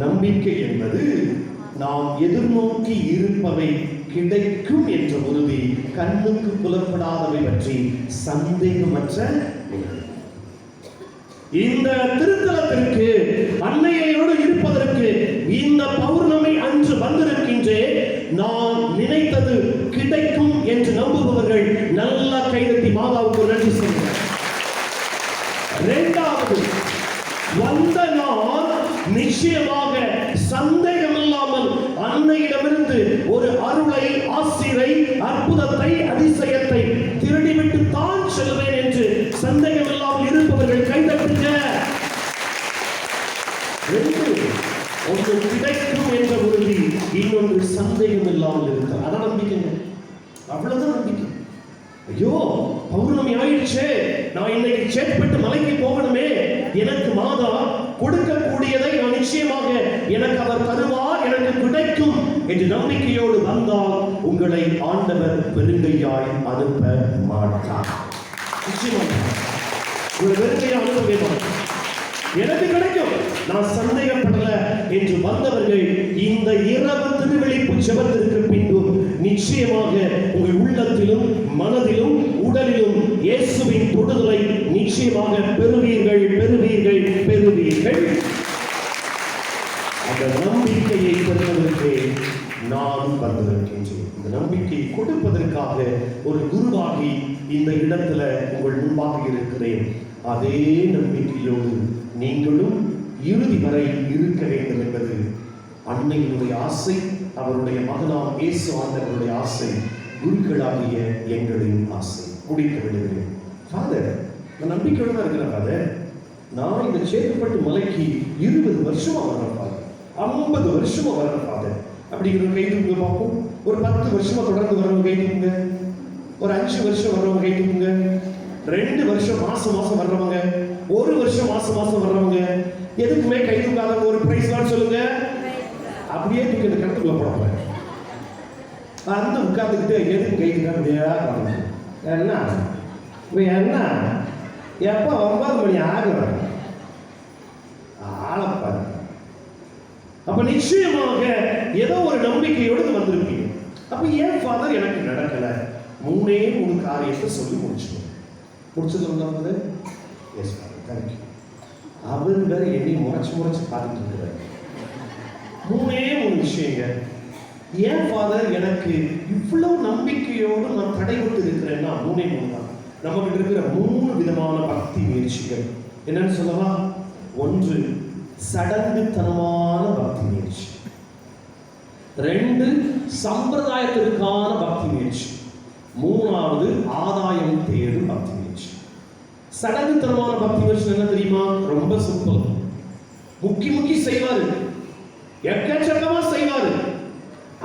நம்பிக்கை என்பது நாம் எதிர்நோக்கி இருப்பவை கிடைக்கும் என்ற உறுதி, கண்ணுக்கு புலப்படாதவை பற்றி சந்தேகமற்ற. இந்த திருத்தலத்திற்கு அன்னையோடு இருப்பதற்கு இந்த பௌர்ணமி அன்று வந்திருக்கின்றேன். நான் நினைத்தது கிடைக்கும் என்று நம்புபவர்கள் நல்ல கைதட்டி மாதாவுக்கு நன்றி சொல்லுங்கள். இரண்டாவது, வந்த நான் நிச்சயமாக சந்தேகம் இல்லாமல் அன்னையிடமிருந்து ஒரு அருளை, ஆசிரை, அற்புதத்தை, அதிசயத்தை திருடிவிட்டு தான் செல்வேன் என்று சந்தேகம் இல்லாமல் இருப்பவர்கள் கைதட்டுங்க. ஒன்று கிடைக்கும் என்ற உறுதி, இன்னொன்று சந்தேகம் இல்லாமல் இருக்க. அதான் நம்பிக்கைங்க. அவ்வளவுதான் நம்பிக்கை. ஐயோ பௌர்ணமி ஆயிடுச்சே, நான் இன்னைக்கு சேட்பட்டு மலைக்கு போகணுமே, எனக்கு மாதா கொடுக்கக்கூடியதை நான் நிச்சயமாக எனக்கு அவர் தருவார், எனக்கு கிடைக்கும் என்று நம்பிக்கையோடு வந்தால் உங்களை ஆண்டவர் பெருங்கையாய் அனுப்ப மாட்டார். நிச்சயமாக உங்களை பெருங்கையாய் அனுப்பவே மாட்டார். எனக்கு கிடைக்கும், நான் சந்தேகப்படல என்று வந்தவர்கள் இந்த இரவு திருவெளிப்பு ஜெபத்திற்கு பின்பும் நிச்சயமாக உங்கள் உள்ளத்திலும் மனதிலும் உடலிலும் இயேசுவின் தொடுதலை நிச்சயமாக பெறுவீர்கள். அந்த நம்பிக்கையை பெறுவதற்கு நான் வந்திருக்கின்றேன். இந்த நம்பிக்கை கொடுப்பதற்காக ஒரு குருவாகி இந்த இடத்துல உங்கள் முன்பாக இருக்கிறேன். அதே நம்பிக்கையோடு நீங்களும் இறுதி வரை இருக்க வேண்டும் என்பது அன்னையினுடைய ஆசை, அவருடைய மகனாம் இயேசு ஆண்டவருடைய ஆசை, குருக்களாகிய எங்களின் ஆசை. முடிக்க விடுகிறேன். ஃபாதர், நான் நம்பிக்கையோடு தான் இருக்கிறேன் ஃபாதர். நான் இந்த சேத்துப்பட்டு மலைக்கு 20 வருஷமா வரேன் ஃபாதர், 50 வருஷமா வரேன் ஃபாதர். அப்படிங்கிற கை தூக்குங்க பார்ப்போம். ஒரு 10 வருஷமா தொடர்ந்து வர்றவங்க கை தூக்குங்க. ஒரு 5 வருஷம் வர்றவங்க கை தூக்குங்க. 2 வருஷம் மாசம் மாசம் வர்றவங்க, 1 வருஷம் மாசம் மாசம் வர்றவங்க, எதுக்குமே கை தூக்காதவங்க ஒரு பிரைஸ் லார்ட் சொல்லுங்க. அப்படியே தூக்கி இந்த கணக்குள்ள போடுவாங்க. அந்த உட்கார்ந்துக்கிட்டு எதுக்கு கை தூக்க முடியாது என்ன இப்போ என்ன எப்போ 9 மணி ஆகும் ஆளப்பாரு. அப்ப நிச்சயமாக ஏதோ ஒரு நம்பிக்கையோடு வந்திருப்பீங்க. அப்ப ஏன் ஃபாதர் எனக்கு நடக்கல? 3 காரியத்தை சொல்லி முடிச்சது. S father, thank you. அவர் வேற என்னை முறைச்சு பார்த்துட்டு இருக்கிறார். 3 விஷயங்க. ஏன் ஃபாதர் எனக்கு இவ்வளவு நம்பிக்கையோடு நான் தடைபட்டு இருக்கிறேன்னா 3 தான். நம்ம கிட்ட இருக்கிற 3 விதமான பக்தி முயற்சிகள் என்னன்னு சொல்லவா? 1 சடங்குத்தனமான பக்தி முயற்சி, 2 சம்பிரதாயத்திற்கான பக்தி முயற்சி, 3வது ஆதாயம் தேடும் பக்தி முயற்சி. சடங்குத்தனமான பக்தி முயற்சி என்ன தெரியுமா? ரொம்ப சிம்பிள். முக்கி செய்வாரு, எக்கச்சக்கமா செய்வாரு.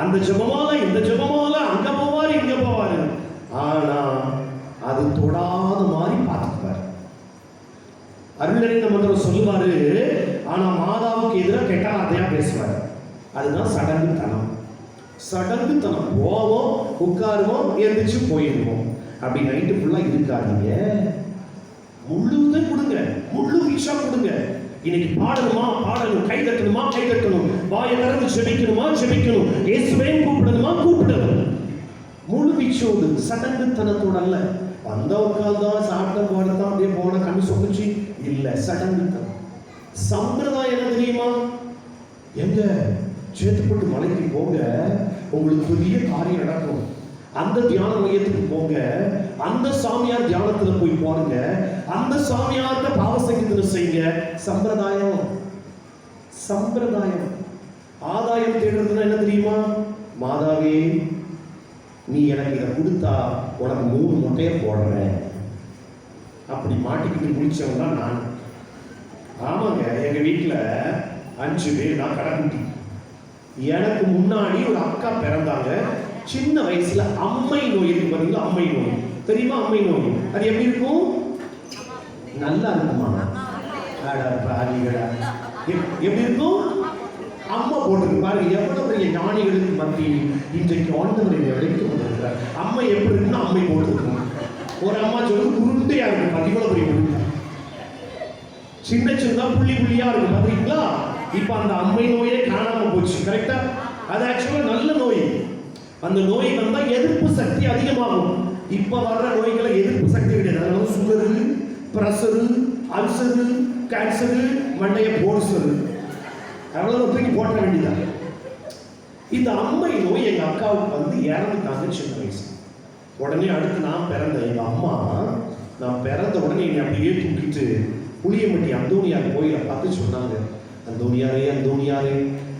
அந்த ஜெபமால இந்த ஜெபமால அங்க போவாரு இங்க போவாரு. ஆனா அது தொடாத மாதிரி பார்த்துக்குவாரு. அருள்நிறைந்த மந்திரம் சொல்லுவாரு, ஆனா மாதாவுக்கு எதிராக கெட்ட வார்த்தையா பேசுவாரு. அதுதான் சடங்குத்தனம். போவோம், உட்காருவோம், எந்திரிச்சு போயிடுவோம். அப்படி நைட்டு ஃபுல்லா இருக்காதீங்க. முழுவதும் கொடுங்க, முழு வீச்சா கொடுங்க. இன்னைக்கு பாடணும், கை தட்டணும், வாயை திறந்து ஜெபிக்கணும், இயேசுவே கூப்பிடணும். முழு வீச்சோடு, சடங்குத்தனத்தோட அல்ல. வந்தா உட்கார்ந்தா சாப்பிட்ட போறதா அப்படியே போன கண்ணு சொக்குச்சு இல்ல. சடங்குத்தனம். சம்பிரதாயம் என்ன தெரியுமா? எங்க சேத்துப்பட்டு மலைக்கு போங்க, உங்களுக்கு பெரிய காரியம் நடக்கும். அந்த தியான மையத்துக்கு போங்க, அந்த சாமியார் தியானத்துல போய் பாருங்க, அந்த சாமியார்ட்ட பாவ சங்கீதனை செய்யுங்க. சம்பிரதாயம். ஆதாயம் தேடுறதுன்னா என்ன தெரியுமா? மாதாவே, நீ எனக்கு இதை கொடுத்தா உனக்கு 3 முட்டையை போடுறேன். அப்படி மாட்டிக்கிட்டு முடிச்சவன் தான் நான். ஆமாங்க, எங்க வீட்டுல 5 பேர், நான் கடைக்குட்டி. எனக்கு முன்னாடி ஒரு அக்கா பிறந்தாங்க. சின்ன வயசுல அம்மை நோய் இருக்கு பாத்தீங்களா? அம்மை நோய் தெரியுமா? அம்மை நோய் அது எப்படி இருக்கும்? நல்லா இருக்குமா? எப்படி இருக்கும்? அம்மா போட்டிருக்கு பாருங்க. எவ்வளவு பெரிய ஞானிகளுக்கு மத்தியில் இன்றைக்கு ஆண்டவரை அழைத்து கொண்டிருக்கிறார். அம்மை எப்படி இருக்குன்னா அம்மை போட்டிருக்கும். ஒரு அம்மா சொல்லுது உருண்டையா இருக்கு, பதிமூணு பெரிய உருண்டை, சின்ன புள்ளியா இருக்கு பாத்தீங்களா? இப்ப அந்த அம்மை நோயே காணாம போச்சு. கரெக்டா? அது ஆக்சுவலா நல்ல நோய். அந்த நோய் வந்தா எதிர்ப்பு சக்தி அதிகமாகும். இப்ப வர்ற நோய்களை எதிர்ப்பு சக்தி கிடையாது. அதனால சுகரு, பிரஷரு, அல்சரு, கேன்சரு, மண்டைய போர்சரு, அவ்வளவு தூக்கி போட்ட வேண்டியதான். இந்த அம்மை நோய் எங்க அக்காவுக்கு வந்து இறந்துட்டாங்க சின்ன வயசு. உடனே அடுத்து நான் பிறந்த எங்க அம்மா, நான் பிறந்த உடனே என்னை அப்படியே தூக்கிட்டு புளியம்பட்டி அந்தோனியார் கோயிலை பார்த்து சொன்னாங்க, அந்தோனியாரே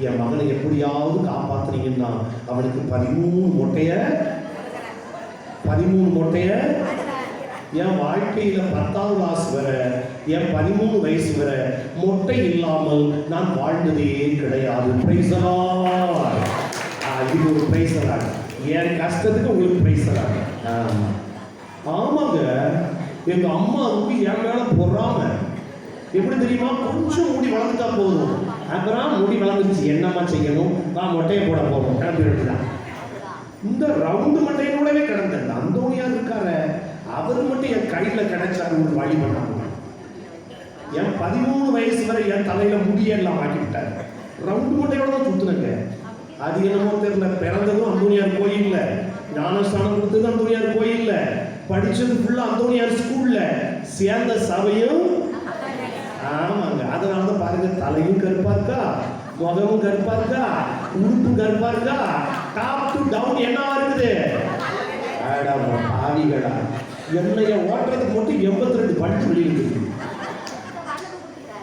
என் மகனை எப்படியாவது காப்பாத்துறீங்கன்னா அவனுக்கு 13 மொட்டைய என் வாழ்க்கையில 10ஆம் கிளாஸ் வர, என் 13 வயசு வர மொட்டை இல்லாமல் நான் வாழ்ந்ததே கிடையாது. Praise the Lord. இது ஒரு பிரைஸ் தி லார்ட். என் கஷ்டத்துக்கு உங்களுக்கு பிரைஸ் தி லார்ட். ஆமாங்க, எங்க அம்மாவுக்கு என் மேல பொறாம. எப்படி தெரியுமா? கொஞ்சம் முடி வளர்ந்துட்டா போதும், அப்புறம் முடி வளர்ந்துச்சு, என்னம்மா செய்யணும், நான் மொட்டையை போட போறோம், கிளம்பி விட்டுதான். இந்த ரவுண்டு மட்டையோடவே கிடந்த இந்த அந்தோனியார் இருக்காரு, அவர் மட்டும் என் கையில கிடைச்சாரு ஒரு வழி பண்ணாங்க. என் 13 வயசு வரை என் தலையில முடியெல்லாம் மாட்டி விட்டாரு. ரவுண்டு மட்டையோட தான் சுத்துனங்க. அது என்னமோ தெரியல. பிறந்ததும் அந்தோனியார் கோயில்ல, ஞானஸ்தானம் கொடுத்தது அந்தோனியார் கோயில்ல, படிச்சது ஃபுல்லா அந்தோனியார் ஸ்கூல்ல, சேர்ந்த சபையும். ஆமாங்க, அதனால பாருங்க, தலையும் கருப்பா இருக்கா, முகமும் கருப்பா இருக்கா, உடுப்பும் கருப்பா இருக்கா, டாப் டு டவுன் என்ன இருக்குது. பாவிகளா, என்னைய ஓட்டுறதுக்கு மட்டும் 82 படிச்சு வெளியிருக்கு.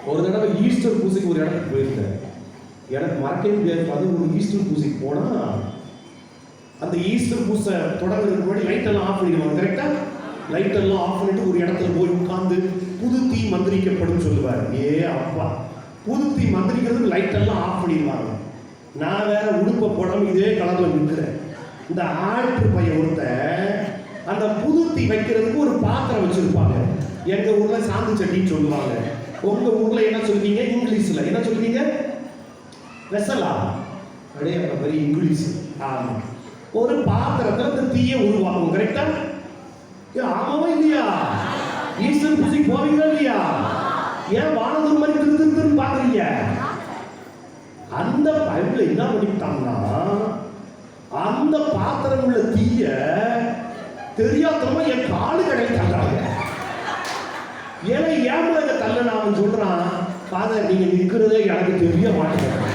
ஒரு தடவை ஈஸ்டர் பூசைக்கு ஒரு இடத்துக்கு போயிருந்தேன். எனக்கு மறக்கவே முடியாது. அது ஒரு ஈஸ்டர் பூசைக்கு போனா அந்த ஈஸ்டர் பூசை தொடங்குறதுக்கு முன்னாடி லைட் எல்லாம் ஆஃப் பண்ணிடுவாங்க. கரெக்டா? லைட் எல்லாம் ஆஃப் பண்ணிட்டு ஒரு இடத்துல போய் உட்கார்ந்து புது தீ மந்திரிக்கப்படும் சொல்லுவார். ஏ அப்பா, புது தீ மந்திரிக்கிறதுக்கு லைட் எல்லாம் ஆஃப் பண்ணிடுவாங்க. நான் வேற உடுப்பை போடாம இதே கலர்ல நிற்கிறேன். இந்த ஆட்டு பையன் ஒருத்தன் அந்த புதுத்தி வைக்கிறதுக்கு ஒரு பாத்திரம் வச்சிருப்பாங்க. எங்க ஊர்ல சாந்து சட்டின்னு சொல்லுவாங்க. உங்க ஊர்ல என்ன சொல்லுவீங்க? இங்கிலீஷ்ல என்ன சொல்லுவீங்க? வெசலா. அப்படியே அந்த மாதிரி இங்கிலீஷ். ஆமா. ஒரு பாத்திரத்துல இந்த தீயை உருவாக்கும். கரெக்டா? ஆமாவா இல்லையா? ஈஸ்டர் பூஜை போவீங்களா இல்லையா? ஏன் வானதூர் மாதிரி திரு திரு திரு பாக்குறீங்க? அந்த பைப்ல என்ன பண்ணிட்டாங்கன்னா அந்த பாத்திரம் உள்ள தீய தெரியாதனமா என் காலு கடையில் தள்ளுறாங்க. ஏன்னா ஏன் தள்ளன அவன் சொல்றான், ஃபாதர் நீங்க நிற்கிறதே எனக்கு தெரிய மாட்டேங்குது.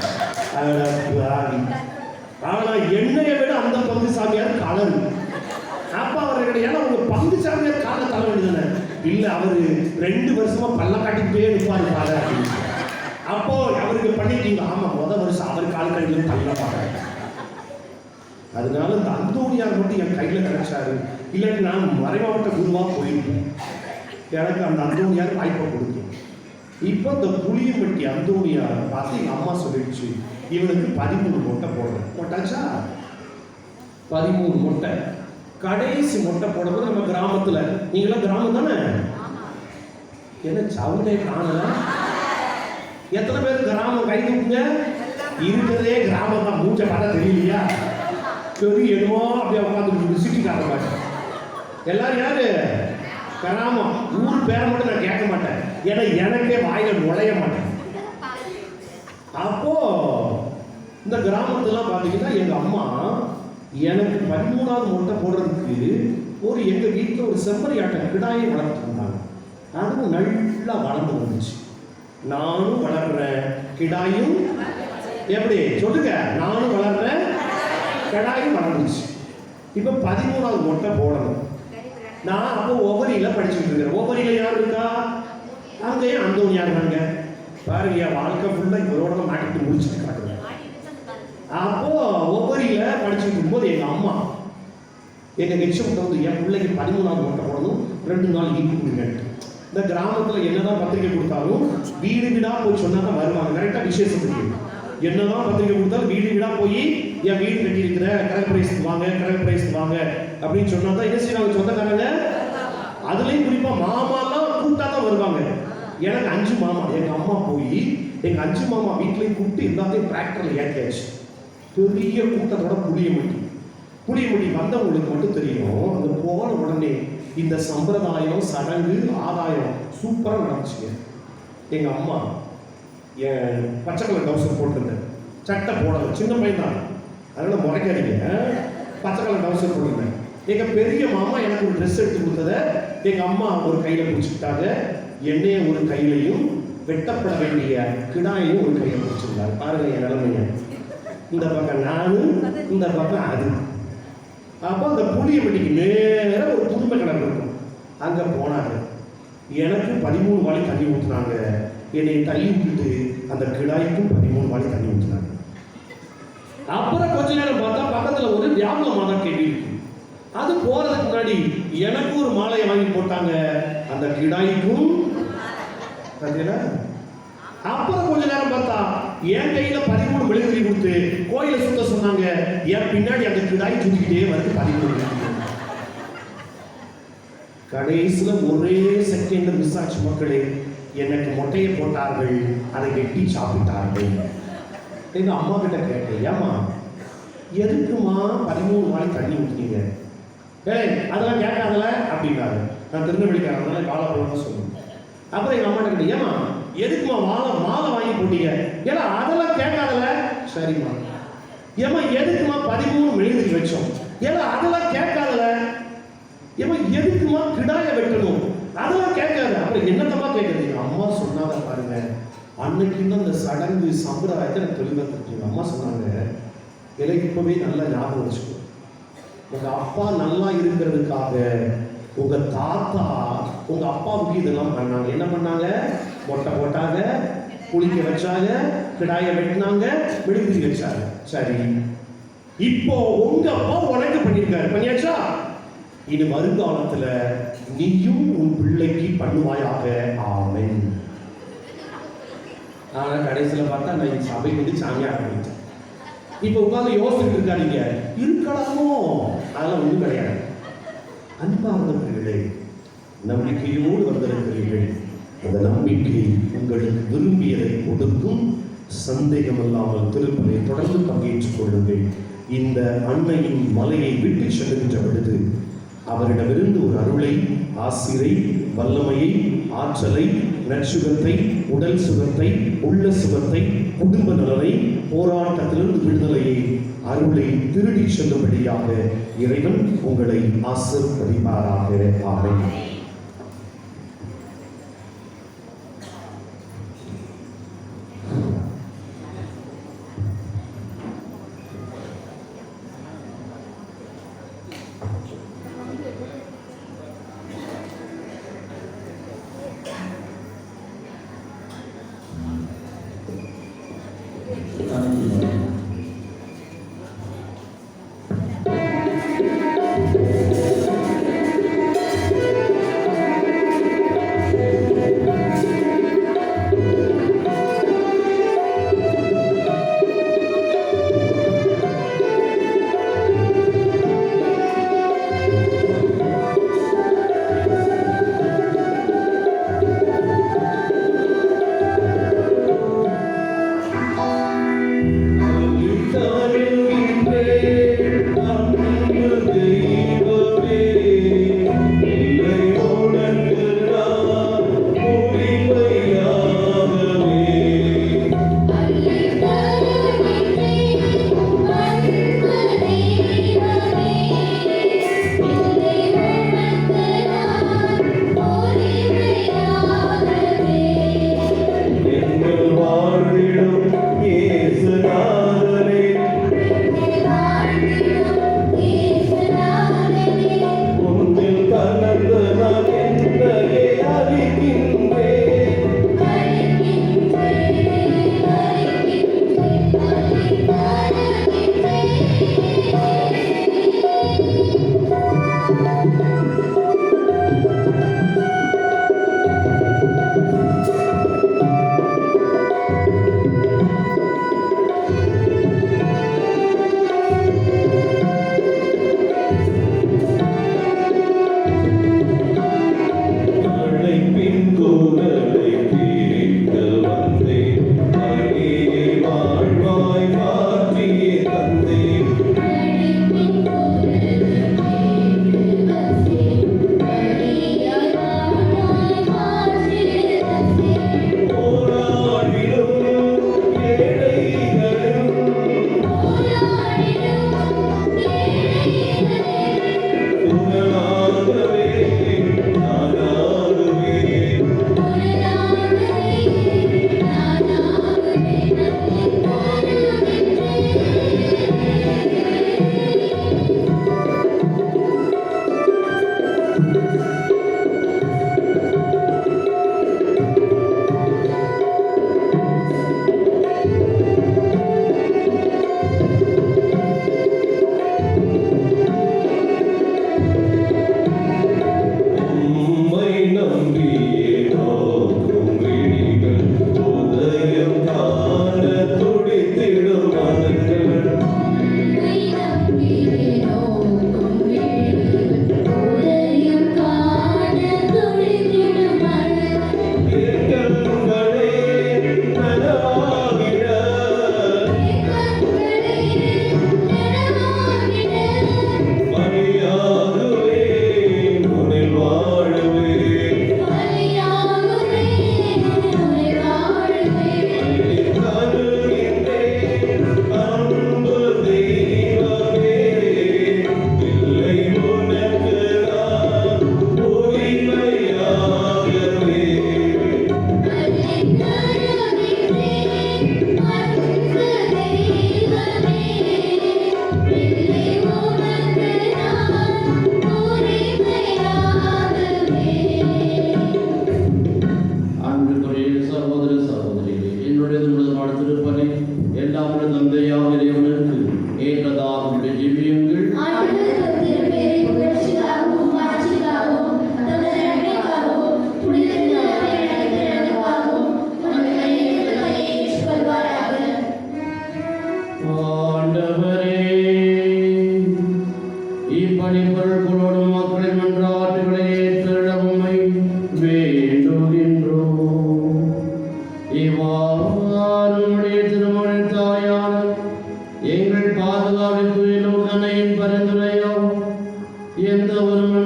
ஆனா என்னைய விட அந்த பங்கு சாமியார் கலரு. அப்ப அவர் கிடையாது, ஏன்னா உங்க பங்கு சாமியார் காலை தள்ள வேண்டியதானே. இல்ல அவரு 2 வருஷமா பல்ல காட்டிக்கிட்டே இருப்பாரு ஃபாதர் அப்படின்னு. அப்போ அவருக்கு பண்ணிட்டீங்க. ஆமா, வருஷம் அவர் கால் கடையில் தள்ள பாக்குறாங்க. அதனால இந்த அந்தோணியார் மட்டும் என் கையில கிடைச்சாரு. இல்லாட்டி நான் மறைமாவட்ட குருவா போயிருப்பேன். எனக்கு அந்த அந்தோணியார் வாய்ப்பை கொடுக்கும். இப்போ இந்த புளியம்பட்டி அந்தோணியார் பார்த்து எங்க அம்மா சொல்லிடுச்சு, இவனுக்கு 13 மொட்டை போடுறேன். போட்டாச்சா? 13 மொட்டை. கடைசி மொட்டை போடுறது நம்ம கிராமத்துல. நீங்களாம் கிராமம் தானே? என்ன சவுண்டே காணல? எத்தனை பேர் கிராமம் கை தூக்குங்க? இருக்கிறதே கிராமம் தான். மூச்சை பார்த்தா தெரியலையா? சரி, என்னமோ அப்படியே உட்காந்து சிட்டி காட்ட மாட்டேன். எல்லாரும் யாரு? கிராமம். ஊர் பேரை மட்டும் நான் கேட்க மாட்டேன், ஏன்னா எனக்கே வாயில நுழைய மாட்டேன். அப்போ இந்த கிராமத்துலாம் பார்த்தீங்கன்னா எங்க அம்மா எனக்கு 13வது மொட்டை போடுறதுக்கு ஒரு எங்க வீட்டில் ஒரு செம்மறி ஆட்டை கிடாயை வளர்த்துருந்தாங்க. அதுவும் நல்லா வளர்ந்து வந்துச்சு. நானும் வளர்றேன், கிடாயும் எப்படி சொல்லுங்க, நானும் வளர்றேன், கிடாயும் வளர்ந்துச்சு. இப்போ 13வது மொட்டை போடணும். நான் அப்போ ஒவ்வொரியில படிச்சுட்டு இருக்கிறேன். ஒவ்வொரியில யார் இருக்கா? அங்கேயே அந்தோணியார் இருக்காங்க. பாருங்க, என் வாழ்க்கை ஃபுல்லா இவரோட மாட்டிட்டு முடிச்சுட்டு கிடக்குறேன். அப்போ ஒவ்வொரியில படிச்சுட்டு இருக்கும்போது எங்க அம்மா எங்க ஹெச்எம் வந்து என் பிள்ளைக்கு 13வது மொட்டை போடணும், 2 நாள் லீவு கொடுங்க. இந்த கிராமத்துல என்னதான் பத்திரிகை கொடுத்தாலும் வீடு வீடா போய் சொன்னா தான் வருவாங்க. கரெக்டா? விசேஷத்துக்கு என்னதான் பத்திரிகை கொடுத்தாலும் வீடு வீடா போய் என் வீடு கட்டி இருக்கிற கடற்பிரைஸ்க்கு வாங்க, கடற்பிரைஸ்க்கு வாங்க அப்படின்னு சொன்னா தான் என்ன செய்வாங்க சொந்தக்காரங்க. அதுலயும் குறிப்பா மாமாலாம் கூட்டா தான் வருவாங்க. எனக்கு 5 மாமா. எங்க அம்மா போய் எங்க 5 மாமா வீட்லயும் கூப்பிட்டு எல்லாத்தையும் டிராக்டர்ல ஏற்றியாச்சு. பெரிய கூட்டத்தோட புளியமுடி வந்தவங்களுக்கு மட்டும் தெரியும். அது போன உடனே இந்த சம்பிரதாயம், சடங்கு, ஆதாயம் சூப்பரா நடந்துச்சுங்க. எங்க அம்மா என் பச்சை கலர் டவுசர் போட்டிருந்தேன், சட்டை போடல, சின்ன பையன் தான், அதனால முறைக்காதீங்க. பச்சை கலர் டவுசர் போட்டிருந்தேன். எங்க பெரிய மாமா எனக்கு ஒரு ட்ரெஸ் எடுத்து கொடுத்ததை எங்க அம்மா ஒரு கையில பிடிச்சிக்கிட்டாங்க. என்னைய ஒரு கையிலையும் வெட்டப்பட வேண்டிய கிடாயையும் ஒரு கையில பிடிச்சிருந்தாரு. பாருங்க என் நிலைமைய. இந்த பக்கம் நானு, இந்த பக்கம் அது. அப்போ அந்த புளியம்பட்டிக்கு நேரம் ஒரு புதுமை கிணறு இருக்கும், அங்க போனாங்க. எனக்கு 13 வாளி தண்ணி ஊற்றுனாங்க. என்னை தள்ளி விட்டுட்டு அந்த கிடாய்க்கும் 13 வாளி தண்ணி ஊற்றுனாங்க. அப்புறம் கொஞ்ச நேரம் பார்த்தா பக்கத்துல ஒரு வியாபக மாதா கேள்வி இருக்கு. அது போறதுக்கு முன்னாடி எனக்கு ஒரு மாலையை வாங்கி போட்டாங்க, அந்த கிடாய்க்கும். அப்புறம் கொஞ்ச நேரம் பார்த்தா என் கையில 13 மெழுகுதிரி கொடுத்து கோயிலை சுத்த சொன்னாங்க. என் பின்னாடி அந்த கிடாய் சுத்திக்கிட்டே வந்து 13. கடைசியில ஒரே செகண்ட் மிஸ் ஆச்சு மக்களே. எனக்கு மொட்டையை போட்டார்கள், அதை வெட்டி சாப்பிட்டார்கள். எங்க அம்மா கிட்ட கேட்டேன், ஏமா எதுக்குமா 13 வாளி தண்ணி ஊற்றினீங்க? அதெல்லாம் கேட்காதல அப்படின்னாரு. நான் திருநெல்வேலிக்காரனால வாழைப்பழம் சொல்லுவேன். அப்புறம் எங்க அம்மா கிட்ட, ஏமா எதுக்குமா மாலை வாங்கி போட்டீங்க? ஏன்னா அதெல்லாம் கேட்காதல. சரிம்மா. ஏமா எதுக்குமா 13 மெழுகுதிரி வச்சோம்? ஏன்னா அதெல்லாம் கேட்காதல. ஏமா எதுக்குமா கிடாய வெட்டணும்? அதெல்லாம் கேட்காது. அப்புறம் என்னத்தமா கேட்குறது? எங்க அம்மா சொன்னாங்க பாருங்க, அன்னைக்கு இன்னும் அந்த சடங்கு சம்பிரதாயத்தை எனக்கு தெளிவாக தெரிஞ்சுங்க. அம்மா சொன்னாங்க, எனக்கு இப்பவே நல்லா ஞாபகம் வச்சுக்கோ, உங்க அப்பா நல்லா இருக்கிறதுக்காக உங்க தாத்தா உங்க அப்பாவுக்கு இதெல்லாம் பண்ணாங்க. என்ன பண்ணாங்க? மொட்டை போட்டாங்க, குளிக்க வச்சாங்க, கிடாய வெட்டினாங்க, மெழுகுதிரி வச்சாங்க. சரி, இப்போ உங்க அப்பா உனக்கு பண்ணியிருக்காரு, பண்ணியாச்சா? இனி வருங்காலத்துல நீயும் உன் பிள்ளைக்கு பண்ணுவாயாக. ஆமென். ஆனா கடைசியில பார்த்தா நான் சபை வந்து சாமியார் பண்ணிட்டேன். இப்போ உட்கார்ந்து யோசிச்சுட்டு இருக்காதீங்க, இருக்கலாமோ, அதெல்லாம் ஒன்றும் கிடையாது. அன்பார்ந்தவர்களே, நம்பிக்கையோடு வந்திருக்கிறீர்கள். அந்த நம்பிக்கை உங்களுக்கு விரும்பியதை கொடுக்கும். சந்தேகம் இல்லாமல் திருப்பலை தொடர்ந்து பங்கேற்றுக் கொள்ளுங்கள். இந்த அன்னையின் மலையை விட்டு செல்கின்ற பொழுது அவரிடமிருந்து ஒரு அருளை, ஆசிரை, வல்லமையை, ஆற்றலை, நற்சுகத்தை, உடல் சுகத்தை, உள்ள சுகத்தை, குடும்ப நலனை, போராட்டத்திலிருந்து விடுதலையை, அருளை திருடி செல்லும்படியாக இறைவன் உங்களை ஆசீர்வதிப்பாராக. ஆமென்.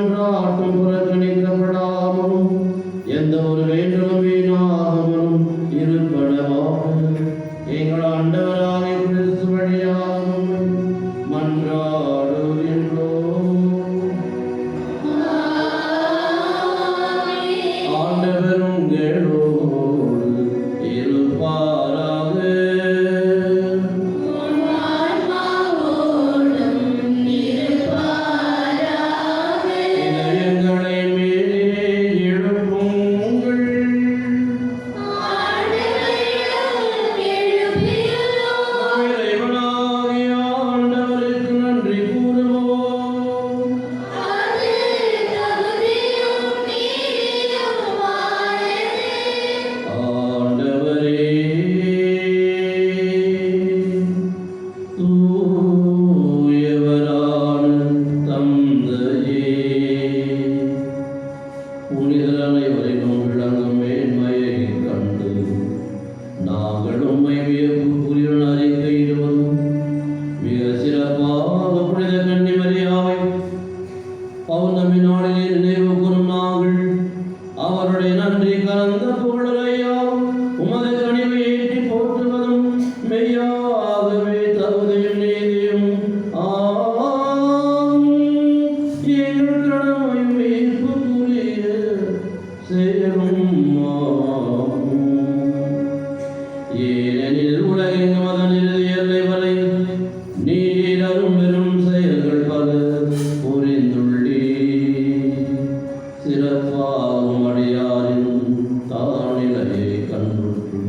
மன்றாட்டம் புறக்கணிக்கப்படாமலும் எந்த ஒரு வேண்டுதலும் வீணாகாமலும் இருப்பனவாக எங்கள் ஆண்டவராகிய கிறிஸ்து வழியாக மன்றாடுகின்றோம். ஆண்டவர் உங்களோடு இருப்பாராக. இதயங்களை மேலே எழுப்புங்கள். இறைவனாகிய ஆண்டவருக்கு நன்றி கூறுவோம். ஆண்டவரே, தூயவரான தந்தையே, புனிதர் அனைவரிலும் விளங்கும் மேன்மையை கண்டு நாங்கள் உம்மை வியப்புக்குரிய அறிக்கையிடுவதும் மிக சிறப்பாக புனித கன்னிமரியாவை பௌர்ணமி நாளிலே நினைவு கூறும் நாங்கள் அவருடைய நன்றி கலந்த புகழரையாம் உமது கனிவை ஏற்றி போற்றுவதும் மெய்யாகவே தகுதியும் நீதியும் ஆம். எங்கள் கடமையும் மீட்புக்குரிய சேரும் ஆம். ஏனெனில் உலகெங்கும் அதன் இறுதி எல்லை வரை நீர் அரும் பெரும் செயல்கள் பல புரிந்துள்ளீர். சிறப்பாகும் அடியாரின் தாழ்நிலையை கண்டுற்று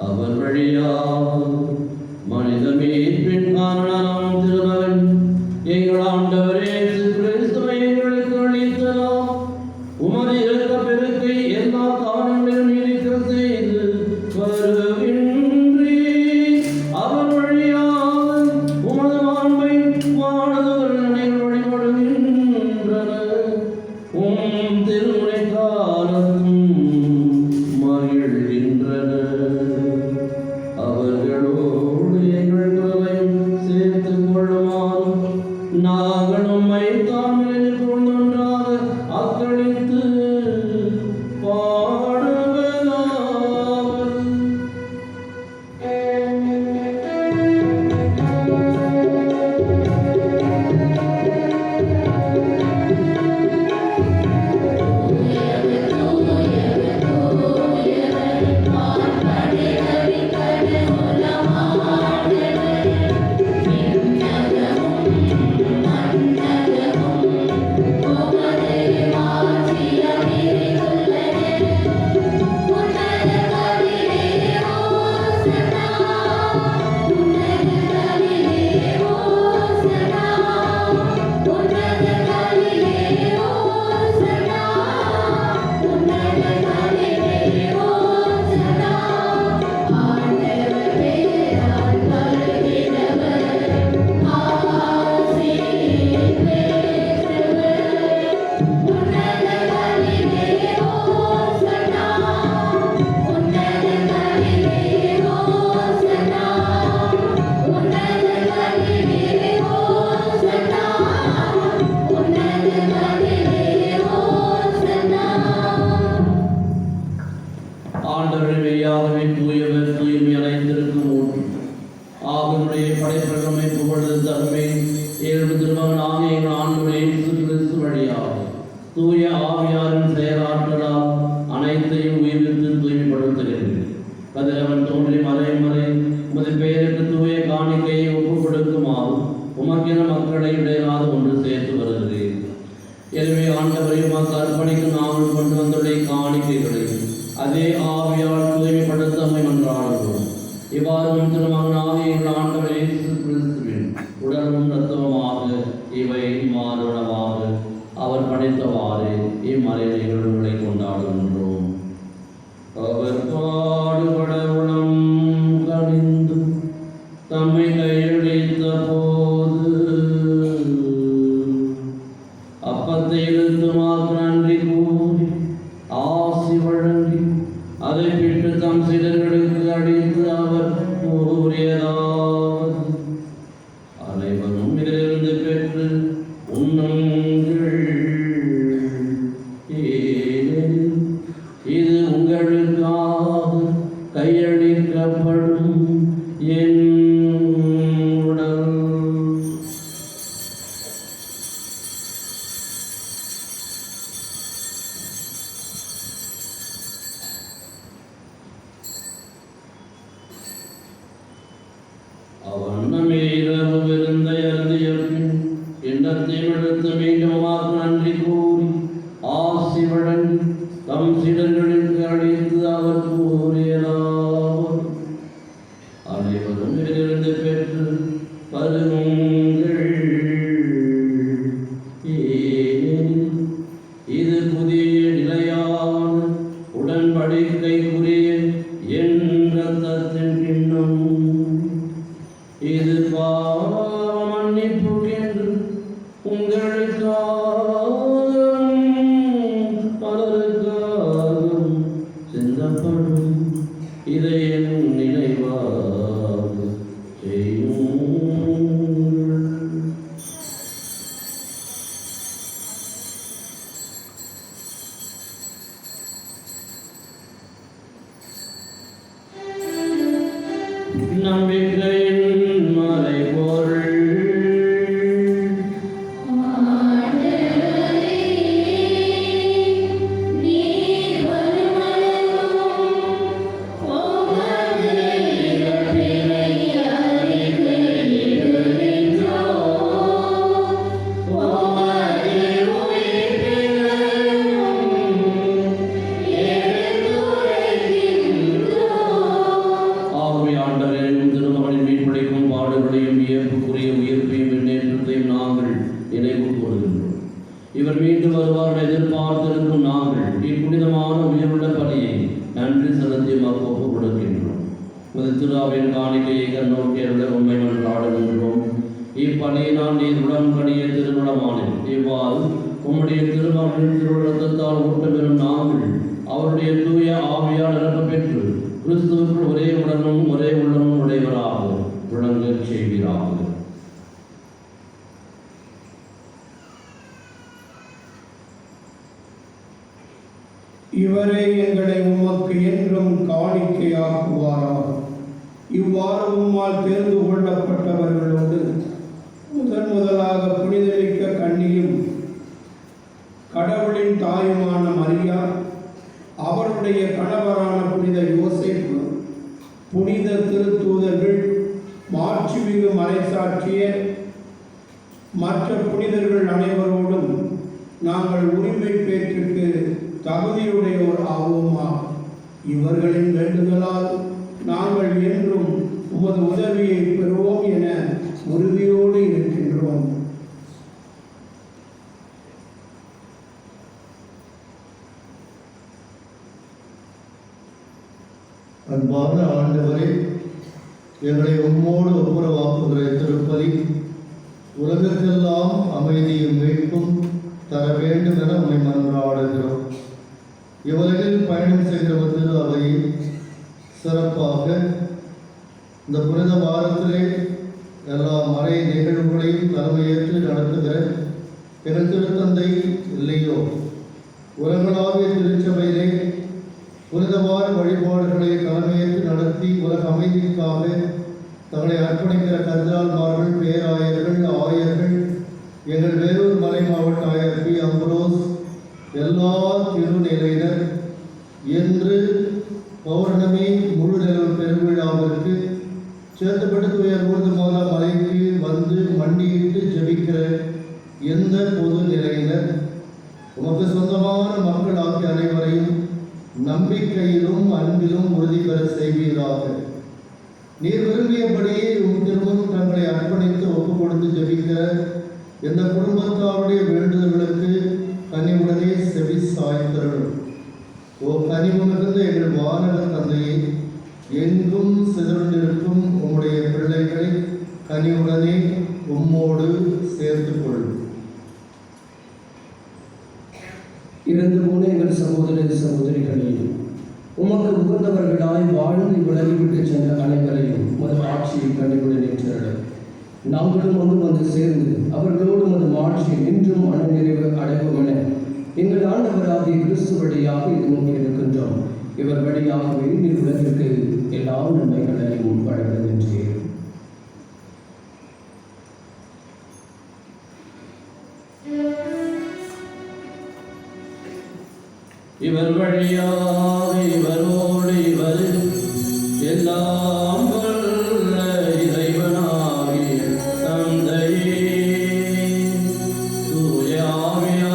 அவர் வழியாக மனித மீட்பின் காரணம் திருமகன் எங்கள் ஆண்டவர் இயேசு கிறிஸ்துவை எங்களுக்கு அளித்தலாம். உமது இரக்க பெருக்கை எல்லா காலங்களிலும் நீடிக்க செய்து வருகின்றீர். அவர் வழியாக உமது மாண்பை வானதவர் அனைவரும் வழிபடுகின்றனர். உம் திருமுனை காலத்தும் மகிழ்கின்றனர். அவர்களோடு எங்கள் குரலையும் சேர்த்துக் கொள்ளுமாறும் நாங்கள் உம்மை தாமில் கொண்டொன்றாக அக்களித்து பாடுவதாவது. ஆண்டவரே, மெய்யாகவே தூயவர், தூய்மை அடைந்திருக்கும் ஊற்று. ஆகனுடைய படைப்பிரகமை புகழ்ந்து தன்மை ஏழு திருமகன் ஆகிய எங்கள் ஆண்டவரே இயேசு கிறிஸ்து வழியாக தூய ஆவியாரின் செயலாற்றலால் அனைத்தையும் உயிர்த்து தூய்மைப்படுத்துகிறது. கதிரவன் தோன்றி மறை உமது பெயருக்கு தூய காணிக்கையை ஒப்புக் கொடுக்குமாறு உமக்கென மக்களை இடையராது ஒன்று சேர்த்து வருகிறேன். எனவே ஆண்டவரை உமக்கு அர்ப்பணிக்கும் நாங்கள் கொண்டு வந்துடைய காணிக்கைகளை அதே ஆவியால் தூய்மைப்படுத்த நம்மை மன்றாடுகிறோம். இவ்வாறு திருமகனாக எங்கள் ஆண்டவர் இயேசு கிறிஸ்துவின் உடலும் இரத்தமுமாக இவை மாறுணவாக அவர் படைத்தவாறு இம்மறை நிகழ்வுகளை கொண்டாடுகின்றோம். அவர் பாடுபட உளம் கணிந்து தம்மை கையளித்த போது அப்பத்தை இழுத்து நன்றி கூறி ஆசி வழங்கி அதை பிட்டு தம் சீடர்களுக்கு அடித்து அவர் கூறியதாவது: அனைவரும் இதிலிருந்து பெற்று உண்ணுங்கள். உமக்கு நன்றி கூறி ஆசி வழங்கி தம் சீடர்களுக்கு அழைத்து அவர் கூறியலார். அனைவரும் இதிலிருந்து பெற்று பருகுங்கள். ஏனெனில் இது புதிய நிலையான உடன்படிக்கைக்குரிய என் இரத்தத்தின் கிண்ணம். இது பாவ மன்னிப்புக்கென்று உங்களுக்காகவும் பலருக்காகவும் சிந்தப்படும். இதை என் நினைவாக செய்யுங்கள். நம்பிக்கையின் மறைபொருள். இவர் மீண்டும் வருவார் எதிர்பார்த்திருக்கும் நாங்கள் இப்புனிதமான உயிருள்ள பலியை நன்றி செலுத்தி ஒப்புக் கொடுக்கின்றோம். திருவிழாவின் காணிக்கையை கண்ணோக்கியருடைய உண்மை மன்றாடுகின்றோம். இப்பணியினால் நீர் உடன்படிய திருமணமானேன். இவ்வாறு உம்முடைய திருமகளின் திருவிழத்தால் ஊட்டம் பெறும் நாங்கள் அவருடைய தூய ஆவியால் நிரப்ப பெற்று கிறிஸ்துவுக்குள் ஒரே உடனும் ஒரே உள்ளமும் உடையவராக விளங்கச் செய்வீராக. இவரே எங்களை உமக்கு என்றும் காணிக்கையாக்குவாராக. இவ்வாறு உம்மால் தேர்ந்து கொள்ளப்பட்டவர்களோடு முதலாக புனிதமிக்க கன்னியும் கடவுளின் தாயுமான மரியா, அவருடைய கணவரான புனித யோசேப்பு, புனித திருத்தூதர்கள், மாட்சிமிகு மறைசாட்சியர், மற்ற புனிதர்கள் அனைவரோடும் நாங்கள் உரிமை பேற்றுக்கு தகுதியுடையோர் ஆவோமா. இவர்களின் வேண்டுதலால் நாங்கள் என்றும் உமது உதவியை பெறுவோம் என உறுதியோடு இருக்கின்றோம். அன்பான ஆண்டவரே, எங்களை உம்மோடு ஒப்புரவாக்குகிற திருப்பலி உலகத்தெல்லாம் அமைதியும் மீட்பும் தர வேண்டும் என உம்மை மன்றாடுகிறோம். இவ்வுலகில் பயணம் செய்கிற திரு அவையை சிறப்பாக இந்த புனித வாரத்திலே எல்லா மறை நிகழ்வுகளையும் தலைமையேற்று நடத்துகிற எங்கள் திருத்தந்தை இல்லையோ உலகளாவிய திருச்சபையிலே புனிதவார வழிபாடுகளை தலைமையேற்று நடத்தி உலக அமைதிக்காக தங்களை அர்ப்பணிக்கிற கர்தினால்மார்கள், பேராயர்கள், ஆயர்கள், எங்கள் வேலூர் மலை மாவட்ட ஆயர் பி. அம்பரோஸ், எல்லா திருநிலையினர் என்று பௌர்ணமி முழு நிலவு பெருவிழாவிற்கு சேர்த்துப்பட்டு தூய ஊர்து மாதா மலைக்கு வந்து மண்டியிட்டு ஜெபிக்கிற எந்த பொது நிலையினர் உமக்கு சொந்தமான மக்கள் ஆகிய அனைவரையும் நம்பிக்கையிலும் அன்பிலும் உறுதி பெற செய்வீராக. நீர் விரும்பியபடியே திரும்பவும் தங்களை அர்ப்பணித்து ஒப்புக் கொடுத்து ஜெபிக்கிற எந்த குடும்பத்தாருடைய வேண்டுதல்களுக்கு கனிவுடனே செவி சாய்த்தருளும். ஓ கனிவு மிகுந்த எங்கள் வானக தந்தையை, எங்கும் சிதறந்திருக்கும் உம்முடைய பிள்ளைகளை கனிவுடனே உம்மோடு சேர்த்துக் கொள்ளும். இறந்து போன எங்கள் சகோதர சகோதரிகளே, உமக்கு உகந்தவர்களாய் வாழ்ந்து விலகிவிட்டு சென்ற அனைவரையும் மது ஆட்சியில் கண்டிவுடன் ஏற்றருளும். நாங்களும் வந்து சேர்ந்து அவர்களோடு மது ஆட்சியில் இன்றும் மனநிறைவு அடைவோம் என எங்கள் ஆண்டவராகிய கிறிஸ்து வழியாக இது நோக்கி இருக்கின்றோம். இவர் வழியாகவே நீர் உலகிற்கு எல்லா நன்மைகளையும் வழங்குகின்றீர். இவர் வழியாக இவரோடு இவர் எல்லாம் வல்ல இறைவனாகிய தந்தையே, தூய ஆவியானவரே,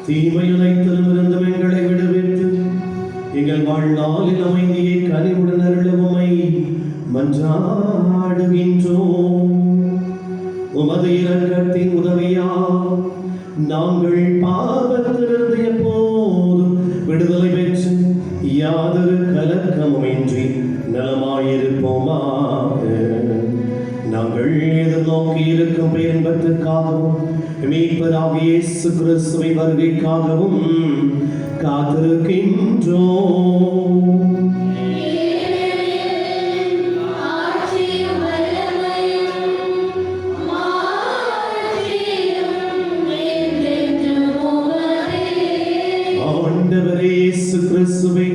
தீமையுனைத்திலிருந்தும் எங்களை விடுவித்து எங்கள் வாழ்நாளில் அமைதியை கனிவுடன் அருளுமை மன்றாடுகின்றோம். உமது இரக்கத்தின் உதவியால் நாங்கள் பாவத்திலிருந்து எப்போதும் விடுதலை பெற்று யாதொரு கலக்கமுமின்றி நலமாயிருப்போமாக. நாங்கள் எதிர்நோக்கி இருக்கும் பேரின்பத்திற்காகவும் மீட்பராகிய இயேசு கிறிஸ்துவின் வருகைக்காகவும் காத்திருக்கின்றோம். ஆண்டவரே இயேசு கிறிஸ்துவே,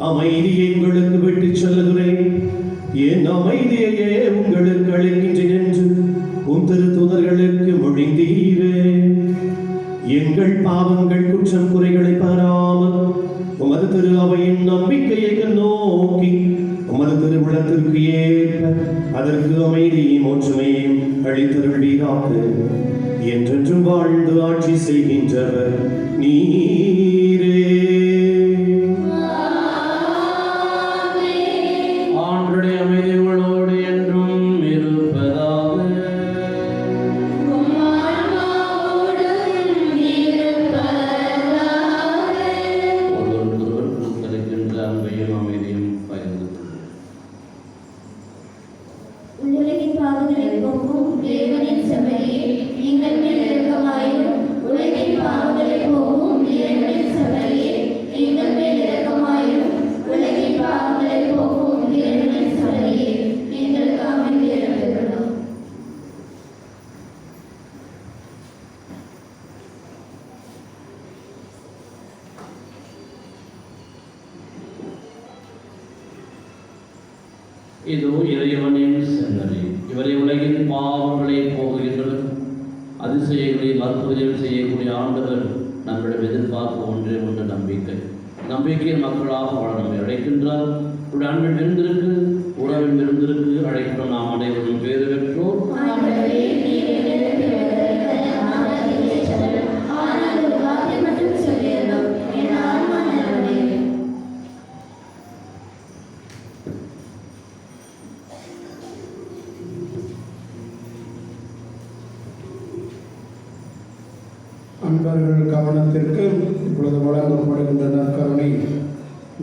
அமைதியை உங்களுக்கு விட்டுச் செல்லுகிறேன், என் அமைதியையே உங்களுக்கு அளிக்கின்றேன் என்று உம் திருத்தூதர்களுக்கு மொழிந்தீரே. எங்கள் பாவங்கள் குற்றம் குறைகளை பாராமல் உமது திரு அவையின் நம்பிக்கையை நோக்கி உமது திருவுளத்திற்கு ஏற்ப அதற்கு அமைதியும் ஒற்றுமையும் அளித்தருள்வீராக. என்றென்றும் வாழ்ந்து ஆட்சி செய்கின்றவர் நீரே. ஆண்டுடைய அமைதி உங்களோடு என்றும் இருப்பதாக. ஒருவருக்கொருவர் கொடுத்தளிக்கின்ற அன்பையும் அமைதியும் பகிர்ந்து கொள்வோம். உலகின் பாவங்களை போக்கும் தேவனின் சபையே, நீங்கள் மேல் இரக்கமாயிரும். உலகின் பாவங்களை போக்கும் இறைவனின் சபையே, நீங்கள் மேல் இரக்கமாயிரும். உலகின் பாவங்களை போக்கும் இறைவனின் சபையே, எங்களுக்கு அமைதி அருளும். இதோ இறைவனின் சென்னறி, இவரை உலகின் பாவங்களை போகுகின்றவர், அதிசயங்களில் அற்புதங்கள் செய்யக்கூடிய ஆண்டவர் நம்மிடம் எதிர்பார்ப்பு ஒன்றே ஒன்று நம்பிக்கை. நம்பிக்கையின் மக்களாக வாழ நம்மை அழைக்கின்றார். உடைய அன்பின் விருந்திற்கு, உறவின் விருந்திற்கு அழைக்கப்படும் நாம் அனைவரும் பேறு பெற்றோர். ஆண்டவரே, நீர் என்னிடத்தில் வருகிறீர்கள், நான் அதிலே செல்லும். ஆனால் ஒரு வார்த்தை மட்டும் சொல்லியறோம், என் ஆன்மா நலமடையும். அன்பர்கள் கவனத்திற்கு இப்பொழுது வழங்கப்படுகின்ற நற்கருணை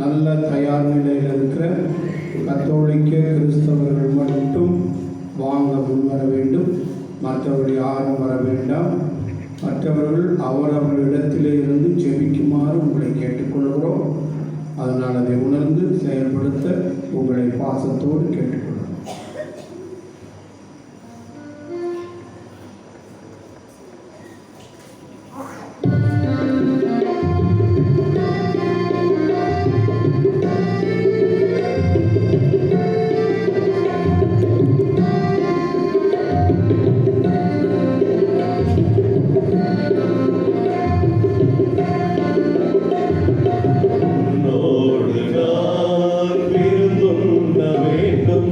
நல்ல தயார் நிலையில் இருக்கிற கத்தோலிக்க கிறிஸ்தவர்கள் மட்டும் வாங்க முன்வர வேண்டும். மற்றவர்கள் யாரும் வர வேண்டாம். மற்றவர்கள் அவரவர் இடத்திலே இருந்து ஜெபிக்குமாறு உங்களை கேட்டுக்கொள்கிறோம். அதனால் அதை உணர்ந்து செயல்படுத்த உங்களை பாசத்தோடு கேட்டுக்கொள்கிறோம். விருந்துண்ண வேண்டும்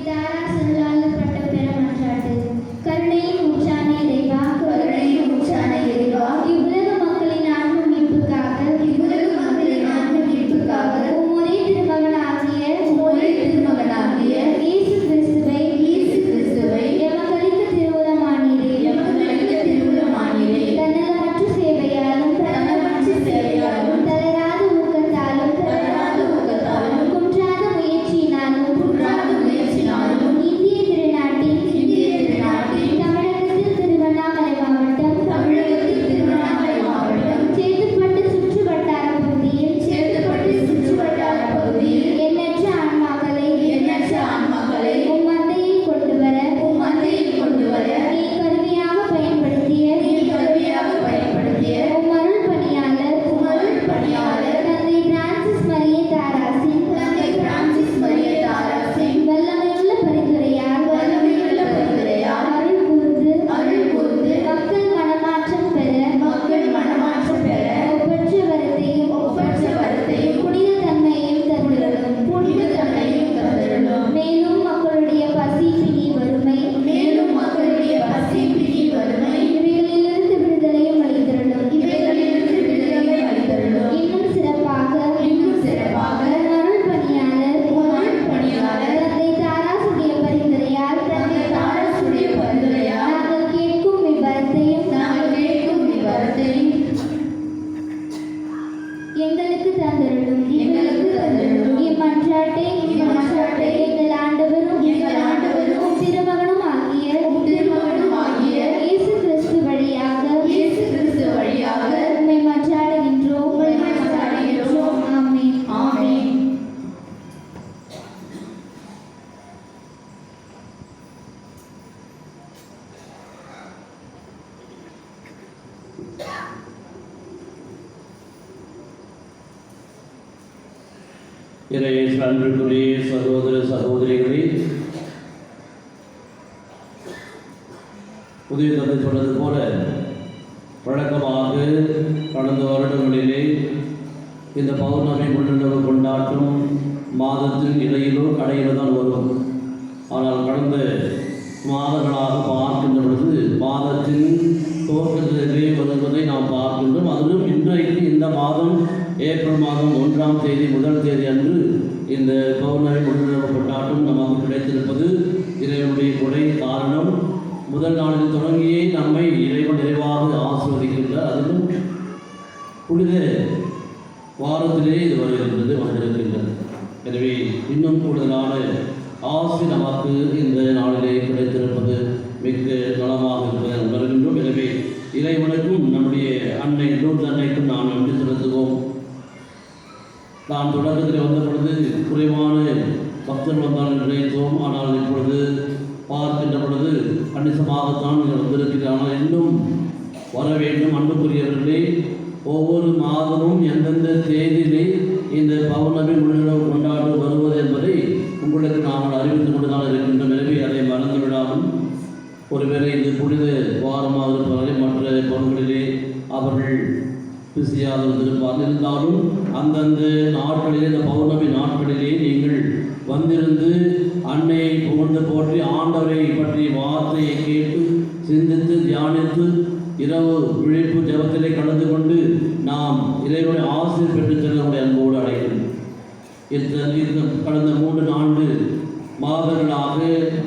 தாரா சொல்லால் பட்ட பெற மன்றாட்டு. கருணையின் ஊற்றான இறைவா, கருணையின் ஊற்றான இறைவா, இவ்வுலக மக்களின் ஆன்ம மீட்புக்காக, இவ்வுலக மக்களின் ஆன்ம மீட்புக்காக உம்முடைய திருமகனாகிய இயேசு கிறிஸ்துவை எமக்களித்த திருவுளமானீரே. தன்னலமற்ற சேவையாலும் தளராத ஊக்கத்தாலும் குன்றாத முயற்சியினாலும் இந்திய திருநாட்டில் தமிழகத்தில் திருவண்ணாமலை மாவட்டம் சேத்துப்பட்டு சுற்று வட்டார பகுதியில் எண்ணற்ற ஆன்மாக்களை உம் மந்தையில் கொண்டு வர நீ கருவியாக பயன்படுத்திய உம் அருள் பணியாளர் தந்தை பிரான்சிஸ் மரியே தாராசின் வல்லமையுள்ள பரிந்துரையால் அருள் கூர்ந்து மக்கள் மனமாற்றம் பெற ஒப்பற்ற வரத்தையும் புனித தன்மையையும் தந்திரலும். மேலும் மக்களுடைய பசி பிணி வறுமை இவைகளிலிருந்து விடுதலையும் அளித்திரலும். இன்னும் சிறப்பாக அருள் பணியாளர் தந்தை தாராசுடைய பரிந்துரையால் நாங்கள் கேட்கும் இவ்வரத்தையும் எங்களுக்கு தந்திரலும். இம்மன்றாட்டை எங்கள் ஆண்டவரும் திருமகனும் ஆகிய இயேசு கிறிஸ்து வழியாக உம்மை மன்றாடுகின்றோம். ஆமென். இறையேசு அன்பிற்குரிய சகோதர சகோதரிகளே, புதிய தந்தை சொன்னது போல வழக்கமாக கடந்த வருடங்களிலே இந்த பௌர்ணமி உள்ளுணர்வு கொண்டாட்டம் மாதத்தின் இடையிலோ கடையிலோ தான் வரும். ஆனால் கடந்த மாதங்களாக பார்க்கின்ற பொழுது மாதத்தின் துவக்கத்திலே வருவதை நாம் பார்க்கின்றோம். அதிலும் இன்றைக்கு இந்த மாதம் ஏப்ரல் மாதம் 1ஆம் தேதி முதல் தேதி அன்று இந்த பௌர்ணமி உள்ளுணர்வு கொண்டாட்டம் நமக்கு கிடைத்திருப்பது இறைவனுடைய கொடை. காரணம், முதல் நாளில் தொடங்கியே நம்மை இறைவன் நிறைவாக ஆசீர்வதிக்கின்றார். அதிலும் புனித வாரத்திலே இது வந்திருக்கின்றது. எனவே இன்னும் கூடுதலான ஆசி நமக்கு இந்த நாளிலே கிடைத்திருப்பது மிக்க நலமாக இருப்பதை உணர்கின்றோம். எனவே இறைவனுக்கும் நம்முடைய அன்னை லூர்து அன்னைக்கும் நாம் நன்றி செலுத்துவோம். நாம் தொடக்கத்தில் வந்த பொழுது குறைவான பக்தர்கள் வந்தால் நினைத்தோம். ஆனால் இப்பொழுது பார்க்கின்ற பொழுது கணிசமாகத்தான் வந்திருக்கிறார். ஆனால் இன்னும் வர வேண்டும். அன்புக்குரியவர்களே, ஒவ்வொரு மாதமும் எந்தெந்த தேதியிலே இந்த பௌர்ணமி உள்ளுணர்வு கொண்டாடு வருவது என்பதை உங்களுக்கு நாங்கள் அறிவித்துக் கொண்டுதான் இருக்கின்றோம். எனவே அதை மறந்து விடாமல் ஒருவேளை இந்த புனித வாரமாக இருப்பவரை மற்ற பொருட்களிலே அவர்கள் பிஸியாக இருந்திருப்பார்கள். இருந்தாலும் அந்தந்த நாட்களிலே, இந்த பௌர்ணமி நாட்களிலே நீங்கள் வந்திருந்து அன்னையை புகழ்ந்து போற்றி ஆண்டவரை பற்றிய வார்த்தையை கேட்டு சிந்தித்து தியானித்து இரவு விழிப்பு ஜபத்திலே கலந்து கொண்டு நாம் இறைவனை ஆசிரியர் பெற்றுச் செல்லக்கூடிய அன்போடு அடைகிறோம். கடந்த 3-4 மாதங்களாக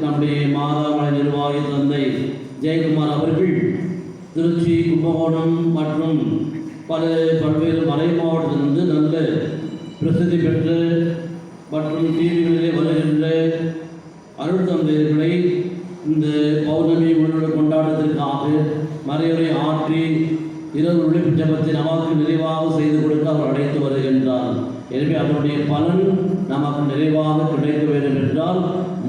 நம்முடைய மாதாமலை நிர்வாகி தந்தை ஜெயக்குமார் அவர்கள் திருச்சி, கும்பகோணம் மற்றும் பல்வேறு மலை மாவட்டத்திலிருந்து நல்ல பிரசித்தி பெற்ற மற்றும் டிவிகளிலே வருகின்ற அருள் தந்தையர்களை இந்த பௌர்ணமி உள்ளுணர்வு கொண்டாட்டத்திற்காக மறையுரை ஆற்றி இரவு விழிப்பு ஜபத்தை நமக்கு நிறைவாக செய்து கொடுத்து அவர் அழைத்து வருகின்றார். எனவே அதனுடைய பலன் நமக்கு நிறைவாக கிடைக்க வேண்டும் என்றால்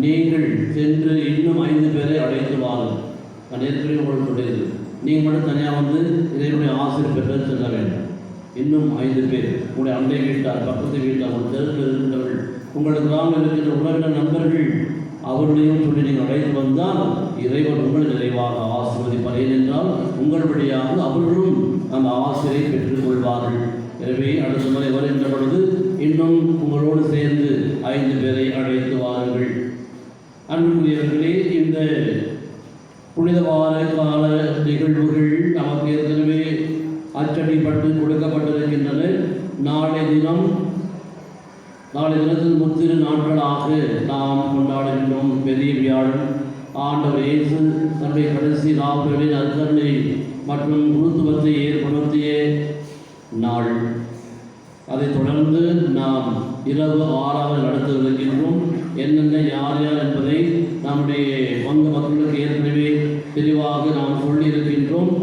நீங்கள் சென்று இன்னும் 5 பேரை அழைத்து வாருங்கள். நான் ஏற்கனவே உங்களுக்கு சொல்லியது, நீங்கள் மட்டும் தனியாக வந்து இறைவனுடைய ஆசிரியர் பெற்று செல்ல வேண்டும். இன்னும் 5 பேர் உங்களுடைய அண்டை வீட்டார், பக்கத்து வீட்டார், உங்கள் தெருவில் இருக்கின்றவர்கள், உங்கள் கிராமத்தில் இருக்கின்ற உறவினர் நண்பர்கள், அவர்களையும் சொல்லி நீங்கள் அழைத்து வந்தால் இறைவன் உங்களை நிறைவாக ஆசீர்வதிப்பார். ஏனென்றால் உங்கள் வழியாக அவர்களும் அந்த ஆசிரியை பெற்றுக் கொள்வார்கள். எனவே அடுத்த முறை வருகின்ற பொழுது இன்னும் உங்களோடு சேர்ந்து 5 பேரை அழைத்து வாருங்கள். அன்புக்குரியவர்களே, இந்த புனிதவார கால நிகழ்வுகள் நமக்கு ஏற்கனவே அச்சடிப்பட்டு கொடுக்கப்பட்டிருக்கின்றன. நாளை தினத்தில் முத்திரு நாட்களாக நாம் கொண்டாடுகின்றோம். பெரிய வியாழன் ஆண்டவர் இயேசு தன்னுடைய கடைசி நாட்களில் நற்கருணை மற்றும் குருத்துவத்தை ஏற்படுத்திய நாள். அதைத் தொடர்ந்து நாம் இரவு 6வது நடத்துகின்றோம். என்னென்ன யார் யார் என்பதை நம்முடைய பங்கு மக்களுக்கு ஏற்கனவே தெளிவாக நாம் சொல்லியிருக்கின்றோம்.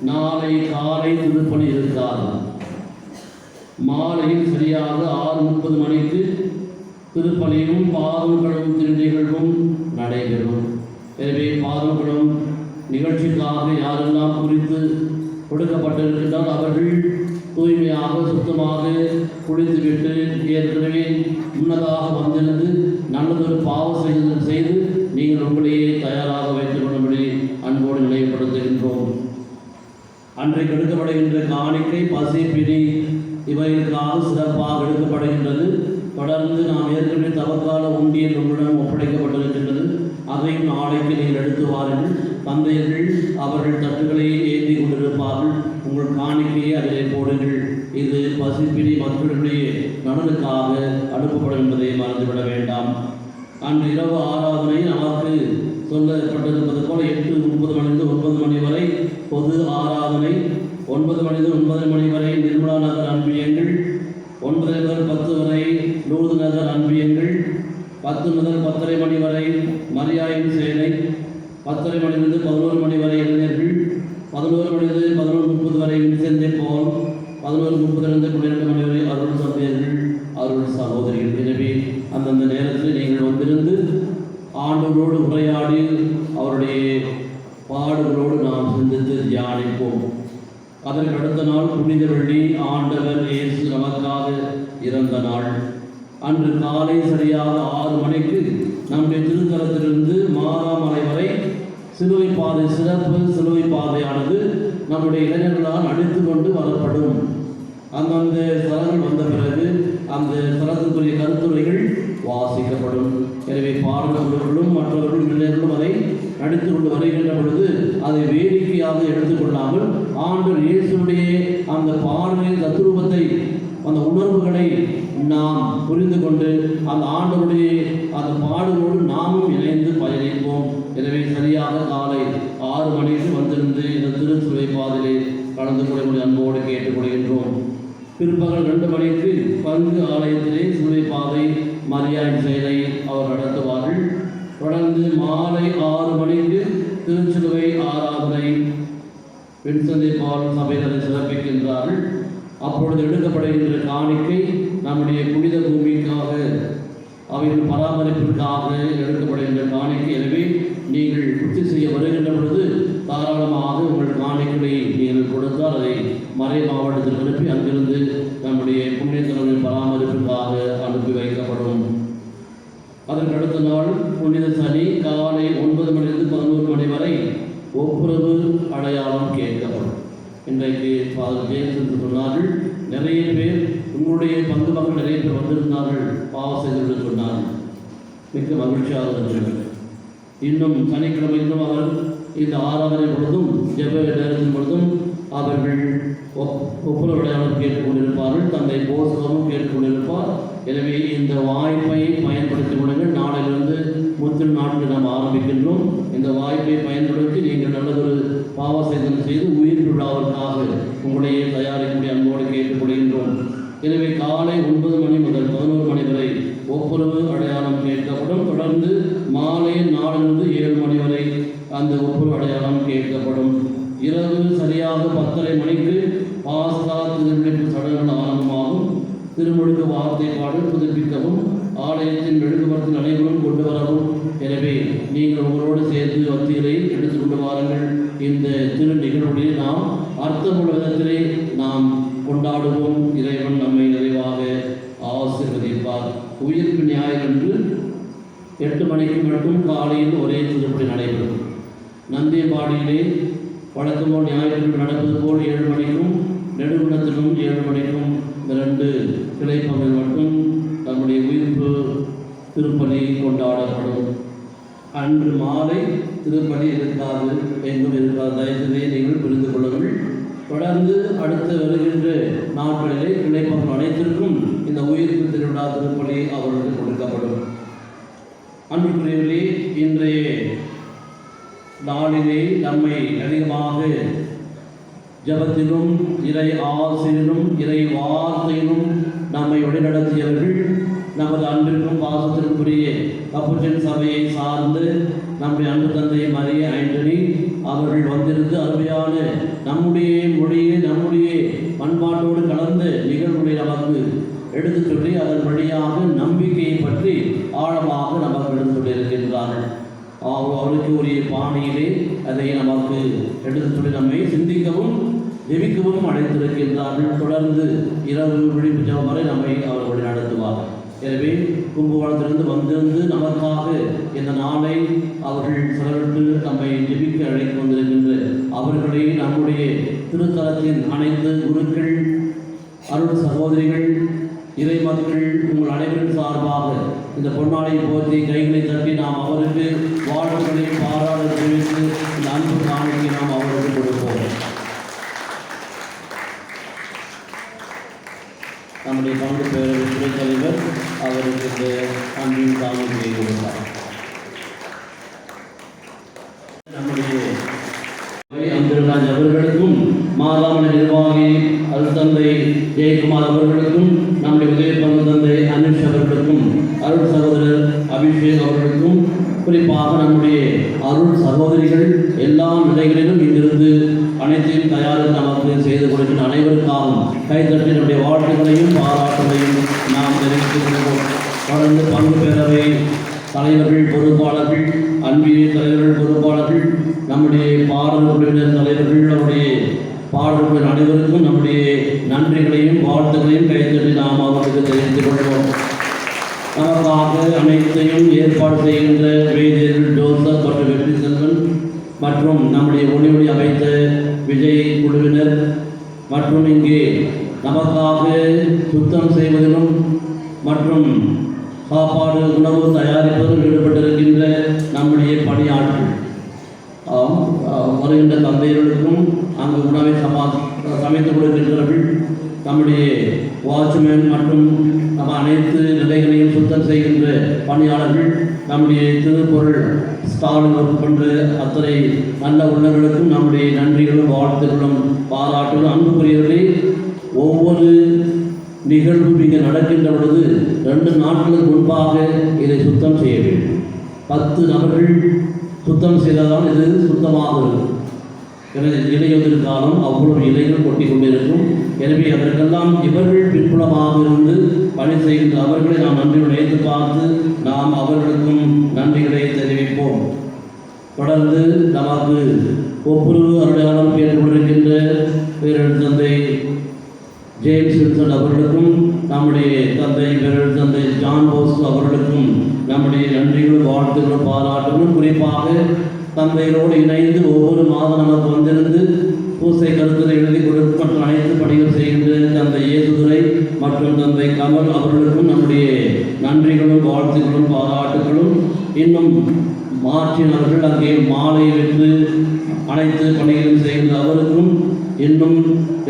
நாளை காலை திருப்பணி இருக்காது. மாலையில் சரியாக 6:30 மணிக்கு திருப்பலியும் பாதம் கழுவும் திருநிகழ்வும் நடைபெறும். எனவே பாதம் கழுவும் நிகழ்ச்சிக்காக யாரெல்லாம் குறித்து கொடுக்கப்பட்டிருக்கின்றால் அவர்கள் தூய்மையாக சுத்தமாக குளித்துவிட்டு ஏற்கனவே முன்னதாக வந்திருந்து நல்லதொரு பாவ செய்து நீங்கள் உங்களையே தயாராக வைத்துக் கொள்ளும்படி அன்போடு நினைவுபடுத்துகின்றோம். அன்றைக்கு எடுக்கப்படுகின்ற காணிக்கை, பசி, பிடி இவைகளுக்காக சிறப்பாக எடுக்கப்படுகின்றது. தொடர்ந்து நாம் ஏற்கனவே தவக்கால உண்டியல் உங்களிடம் ஒப்படைக்கப்பட்டிருக்கின்றது. அதையும் நாளைக்கு நீங்கள் எடுத்து வாருங்கள். தந்தையர்கள் அவர்கள் தட்டுகளை ஏந்தி கொண்டிருப்பார்கள். உங்கள் காணிக்கையை அதிலே போடுங்கள். இது பசிப்பிடி மக்களுடைய நலனுக்காக அனுப்பப்படும் என்பதை மறந்துவிட வேண்டாம். அன்று இரவு ஆராதனை நமக்கு சொல்லப்பட்டிருப்பது போல 8:30 மணிலிருந்து 9 மணி வரை பொது ஆராதனை, 9 மணிலிருந்து 9 மணி வரை நிர்மலா நகர் அன்பியங்கள், 9 முதல் 10 வரை லூர்து நகர் அன்பியங்கள், 10 முதல் 10:30 மணி வரை மரியாயின் சேனை, 10:30 மணிலிருந்து 11 மணி வரை இளைஞர்கள், 11 மணிலிருந்து 11:30 வரை வின்சென்ட் போல், 11:30 12 மணி வரை அருள் சகோதரர்கள், அருள் சகோதரிகள். எனவே அந்தந்த நேரத்தில் நீங்கள் வந்திருந்து ஆண்டவரோடு உரையாடி அவருடைய பாடுகளோடு நாம் சிந்தித்து தியானிப்போம். அதற்கு அடுத்த நாள் புனித வெள்ளி, ஆண்டவர் இயேசு நமக்காக இறந்த நாள். அன்று காலை சரியாக 6 மணிக்கு நம்முடைய திருத்தலத்திலிருந்து மாறாமலை வரை சிலுவை பாதை, சிறப்பு சிலுவை பாதையானது நம்முடைய இளைஞர்களால் அடித்து கொண்டு வரப்படும். அந்தந்த ஸ்தலங்கள் வந்த பிறகு அந்த ஸ்தலத்திற்குரிய கருத்துரைகள் வாசிக்கப்படும். எனவே பாடல்களும் மற்றவர்களும் இளைஞர்களும் அதை நடித்து கொண்டு வருகின்ற பொழுது அதை வேடிக்கையாக எடுத்துக்கொள்ளாமல் ஆண்டவர் இயேசுடைய அந்த பாடலின் தத்துரூபத்தை, அந்த உணர்வுகளை நாம் புரிந்து கொண்டு அந்த ஆண்டவருடைய அந்த பாடலோடு நாமும் இணைந்து பயணிப்போம். எனவே சரியாக காலை 6 மணிக்கு வந்திருந்து இந்த திருச்சிலுவை பாதையிலே கலந்து கொள்ள அன்போடு கேட்டுக்கொள்கின்றோம். பிற்பகல் 2 மணிக்கு பங்கு ஆலயத்திலே சிலுவை பாதை மரியாயின் செயலை அவர் நடத்துவார்கள். தொடர்ந்து மாலை 6 மணிக்கு திருச்சிலுவை ஆராதனை வின்சென்ட் பால் சபையினரை சிறப்பிக்கின்றார்கள். அப்பொழுது எடுக்கப்படுகின்ற காணிக்கை நம்முடைய புனித பூமிக்காக, அவையின் பராமரிப்பிற்காக எடுக்கப்படுகின்ற காணிக்கை. எனவே நீங்கள் பூர்த்தி செய்ய வருகின்ற பொழுது தாராளமாக உங்கள் காணிக்கையை நீங்கள் கொடுத்தால் அதை மறை மாவட்டத்தில் அனுப்பி அங்கிருந்து நம்முடைய புண்ணியத்தலங்களின் பராமரிப்பிற்காக அனுப்பி வைக்கப்படும். அதற்கு அடுத்த நாள் புனித சனி காலை 9 மணிலிருந்து 11 மணி வரை ஒப்புரவு அடையாளம் கேட்கப்படும். இன்றைக்கு ஃபாதர் ஜேம்ஸ் என்று சொன்னார்கள். நிறைய பேர் உங்களுடைய பங்கு மக்கள் நிறைய பேர் வந்திருந்தார்கள், பாவ செய்து சொன்னார்கள். மிக்க மகிழ்ச்சியாக இருக்கிறது. இன்னும் சனிக்கிழமை இன்னும் அவர் இந்த ஆராதனை பொழுதும் ஜெப நேரத்தின் பொழுதும் அவர்கள் ஒப்புரவு அடையாளம் கேட்டுக்கொண்டிருப்பார்கள். தந்தை போசகமும் கேட்டுக்கொண்டிருப்பார். எனவே இந்த வாய்ப்பை பயன்படுத்திக் கொள்ளுங்கள். நாளிலிருந்து முத்திரு நாட்கள் நாம் ஆரம்பிக்கின்றோம். இந்த வாய்ப்பை பயன்படுத்தி நீங்கள் நல்லதொரு பாவ சேதனம் செய்து உயிர் விழாவிற்காக உங்களையே தயாரிக்கக்கூடிய அன்போடு கேட்டுக்கொள்கின்றோம். எனவே காலை 9 மணி முதல் 11 மணி வரை ஒப்புரவு அடையாளம் கேட்கப்படும். தொடர்ந்து மாலை 4 7 மணி வரை அந்த ஒப்புரவு அடையாளம் கேட்கப்படும். இரவு சரியாக 10:30 மணிக்கு பாஸ்கா திருவிழிப்பு சடங்குகள் ஆரம்பமாகும். திருமுழுக்கு வார்த்தை பாடல் புதுப்பிக்கவும் ஆலயத்தின் மெழுகுவர்த்தின் அனைவரும் கொண்டு வரவும். எனவே நீங்கள் உங்களோடு சேர்ந்து வத்திகளை எடுத்து கொண்டு வாருங்கள். இந்த திரு நிகழ்வுகளில் நாம் அர்த்தமுள்ள விதத்திலே நாம் கொண்டாடுவோம். இறைவன் நம்மை நிறைவாக ஆசீர்வதிப்பார். உயிர்ப்பு ஞாயிறன்று 8 மணிக்கு மட்டும் காலையில் ஒரே திருப்பலி நடைபெறும். நந்தியம்பாடியிலே வழக்கம்போல் ஞாயிற்றுக்கிழமை நடப்பது போல் 7 மணிக்கும், நெடுங்குணத்திலும் 7 மணிக்கும் இந்த 2 கிளைப்பங்கள் மட்டும் நம்முடைய உயிர்ப்பு திருப்பலி கொண்டாடப்படும். அன்று மாலை திருப்பலி இருக்காது, எங்கும் இருக்காது. தயவுசெய்து நீங்கள் புரிந்து கொள்ளுங்கள். தொடர்ந்து அடுத்து வருகின்ற நாட்களிலே இணைப்பவர்கள் அனைத்திற்கும் இந்த உயிர்ப்பு திருவிழா திருப்பலி அவர்களுக்கு கொடுக்கப்படும். அன்புக்குரியவர்களே, இன்றைய நாளிலே நம்மை அதிகமாக ஜபத்திலும் இறை ஆசிரியிலும் இறை வார்த்தையிலும் நம்மை வழிநடத்தியவர்கள் நமது அன்பிற்கும் பாசத்திற்குரிய கப்புச்சன் சபையை சார்ந்து நம்முடைய அன்பு தந்தை மரிய ஆண்டனி அவர்கள் வந்திருந்து அருமையான நம்முடைய மொழியை நம்முடைய பண்பாட்டோடு கலந்த நிகழ்வுகளை நமக்கு எடுத்து சொல்லி அதன் வழியாக நம்பிக்கையை பற்றி ஆழமாக நமக்கு எடுத்து சொல்லியிருக்கின்றார்கள். அவருக்கு உரிய பாணியிலே அதை நமக்கு எடுத்து சொல்லி நம்மை சிந்திக்கவும் ஜெபிக்கவும் அழைத்திருக்கின்றார்கள். தொடர்ந்து இரவு விழிப்பு ஜெபம் வரை நம்மை அவர்கள் நடத்துவார்கள். எனவே கும்பகோணத்திலிருந்து வந்திருந்து நமக்காக இந்த நாளை அவர்கள் செலவிட்டு நம்மை ஜெபிக்க அழைத்து வந்திருக்கின்ற அவர்களை நம்முடைய திருத்தலத்தின் அனைத்து குருக்கள், அருள் சகோதரிகள், இறை மக்கள் உங்கள் அனைவரின் சார்பாக இந்த பொன்னாளை போற்றி கைகளை தட்டி நாம் அவருக்கு வாழ்வுகளை பாராட தெரிவித்து இந்த அன்பு காணிக்கை நாம் அவருக்கு கொடுப்போம். நம்முடைய பங்கு பேரவை துணைத் தலைவர் அவருக்கு இந்த அன்பின் காணிக்கையை கொடுத்தார். நம்முடைய அம்பிரராஜ் அவர்களுக்கும், மாதாமணி நிர்வாகி அருள் தந்தை ஜெயக்குமார் அவர்களுக்கும், நம்முடைய உதவி பங்கு தந்தை அனுஷ் அவர்களுக்கும், அருள் சகோதரர் அபிஷேக் அவர்களுக்கும், குறிப்பாக நம்முடைய அருள் சகோதரிகள் எல்லா நிலைகளிலும் இங்கிருந்து அனைத்தையும் தயாரித்து நமக்கு செய்து கொடுக்கின்ற அனைவருக்காகவும் கைதட்டி நம்முடைய வாழ்த்துக்களையும் பாராட்டுகளையும் நாம் தெரிவித்துக் கொள்வோம். தொடர்ந்து பங்கு பேரவை தலைவர்கள், பொறுப்பாளர்கள், அன்பிய தலைவர்கள், பொறுப்பாளர்கள், நம்முடைய பாடல் குழுவினர் தலைவர்கள், நம்முடைய பாடல்கள் அனைவருக்கும் நம்முடைய நன்றிகளையும் வாழ்த்துக்களையும் கைத்தட்டி நாம் அவர்களுக்கு தெரிவித்துக் கொள்வோம். நமக்காக அனைத்தையும் ஏற்பாடு செய்கின்ற வேதியர்கள் ஜோசப் மற்றும் வெற்றி செல்வன் மற்றும் நம்முடைய ஒளி அமைத்த விஜய் குழுவினர் மற்றும் இங்கே நமக்காக சுத்தம் செய்வதிலும் மற்றும் சாப்பாடு உணவு தயாரிப்பதிலும் ஈடுபட்டிருக்கின்ற நம்முடைய பணியாளர்கள், வருகின்ற தந்தையர்களுக்கும் அங்கு உணவை சமைத்து கொடுக்கின்றவர்கள், நம்முடைய வாட்ச்மேன் மற்றும் நம்ம அனைத்து நிலைகளையும் சுத்தம் செய்கின்ற பணியாளர்கள், நம்முடைய திருப்பொருள் ஸ்டாலில் ஒர்க் பண்ணுற அத்தனை நல்ல உள்ளங்களுக்கும் நம்முடைய நன்றிகளும் வாழ்த்துக்களும் பாராட்டுகளும். அன்புக்குரியவர்களே, ஒவ்வொரு நிகழ்வு இங்கே நடக்கின்ற பொழுது 2 நாட்களுக்கு முன்பாக இதை சுத்தம் செய்ய வேண்டும். 10 நபர்கள் சுத்தம் செய்தால்தான் இது சுத்தமாக இருக்கும். எனவே இலையுதிர் காலம் அவ்வளவு இலைகள் கொட்டி கொண்டிருக்கும். எனவே அதற்கெல்லாம் இவர்கள் பின்புலமாக இருந்து பணி செய்கின்ற அவர்களை நாம் நன்றியுடன் நினைத்து பார்த்து நாம் அவர்களுக்கும் நன்றிகளை தெரிவிப்போம். தொடர்ந்து நமக்கு ஒப்புரவு அருளாளர் கேட்டுக்கொண்டிருக்கின்ற பேரர் தந்தை ஜேம்ஸ் வில்சன் அவர்களுக்கும், நம்முடைய தந்தை பேரர் தந்தை ஜான் போஸ்கோ அவர்களுக்கும் நம்முடைய நன்றிகளும் வாழ்த்துகளும் பாராட்டுகளும். குறிப்பாக தந்தைகளோடு இணைந்து ஒவ்வொரு மாதம் நமக்கு வந்திருந்து பூசை கருத்துரை எழுதி கொடுக்கும் மற்றும் அனைத்து பணிகள் செய்கின்ற தந்தை இயேசுதுரை மற்றும் தந்தை கமல் அவர்களுக்கும் நம்முடைய நன்றிகளும் வாழ்த்துக்களும் பாராட்டுகளும். இன்னும் மாற்றினவர்கள் அங்கே மாலை வென்று அனைத்து பணிகளும் செய்கின்ற அவருக்கும், இன்னும்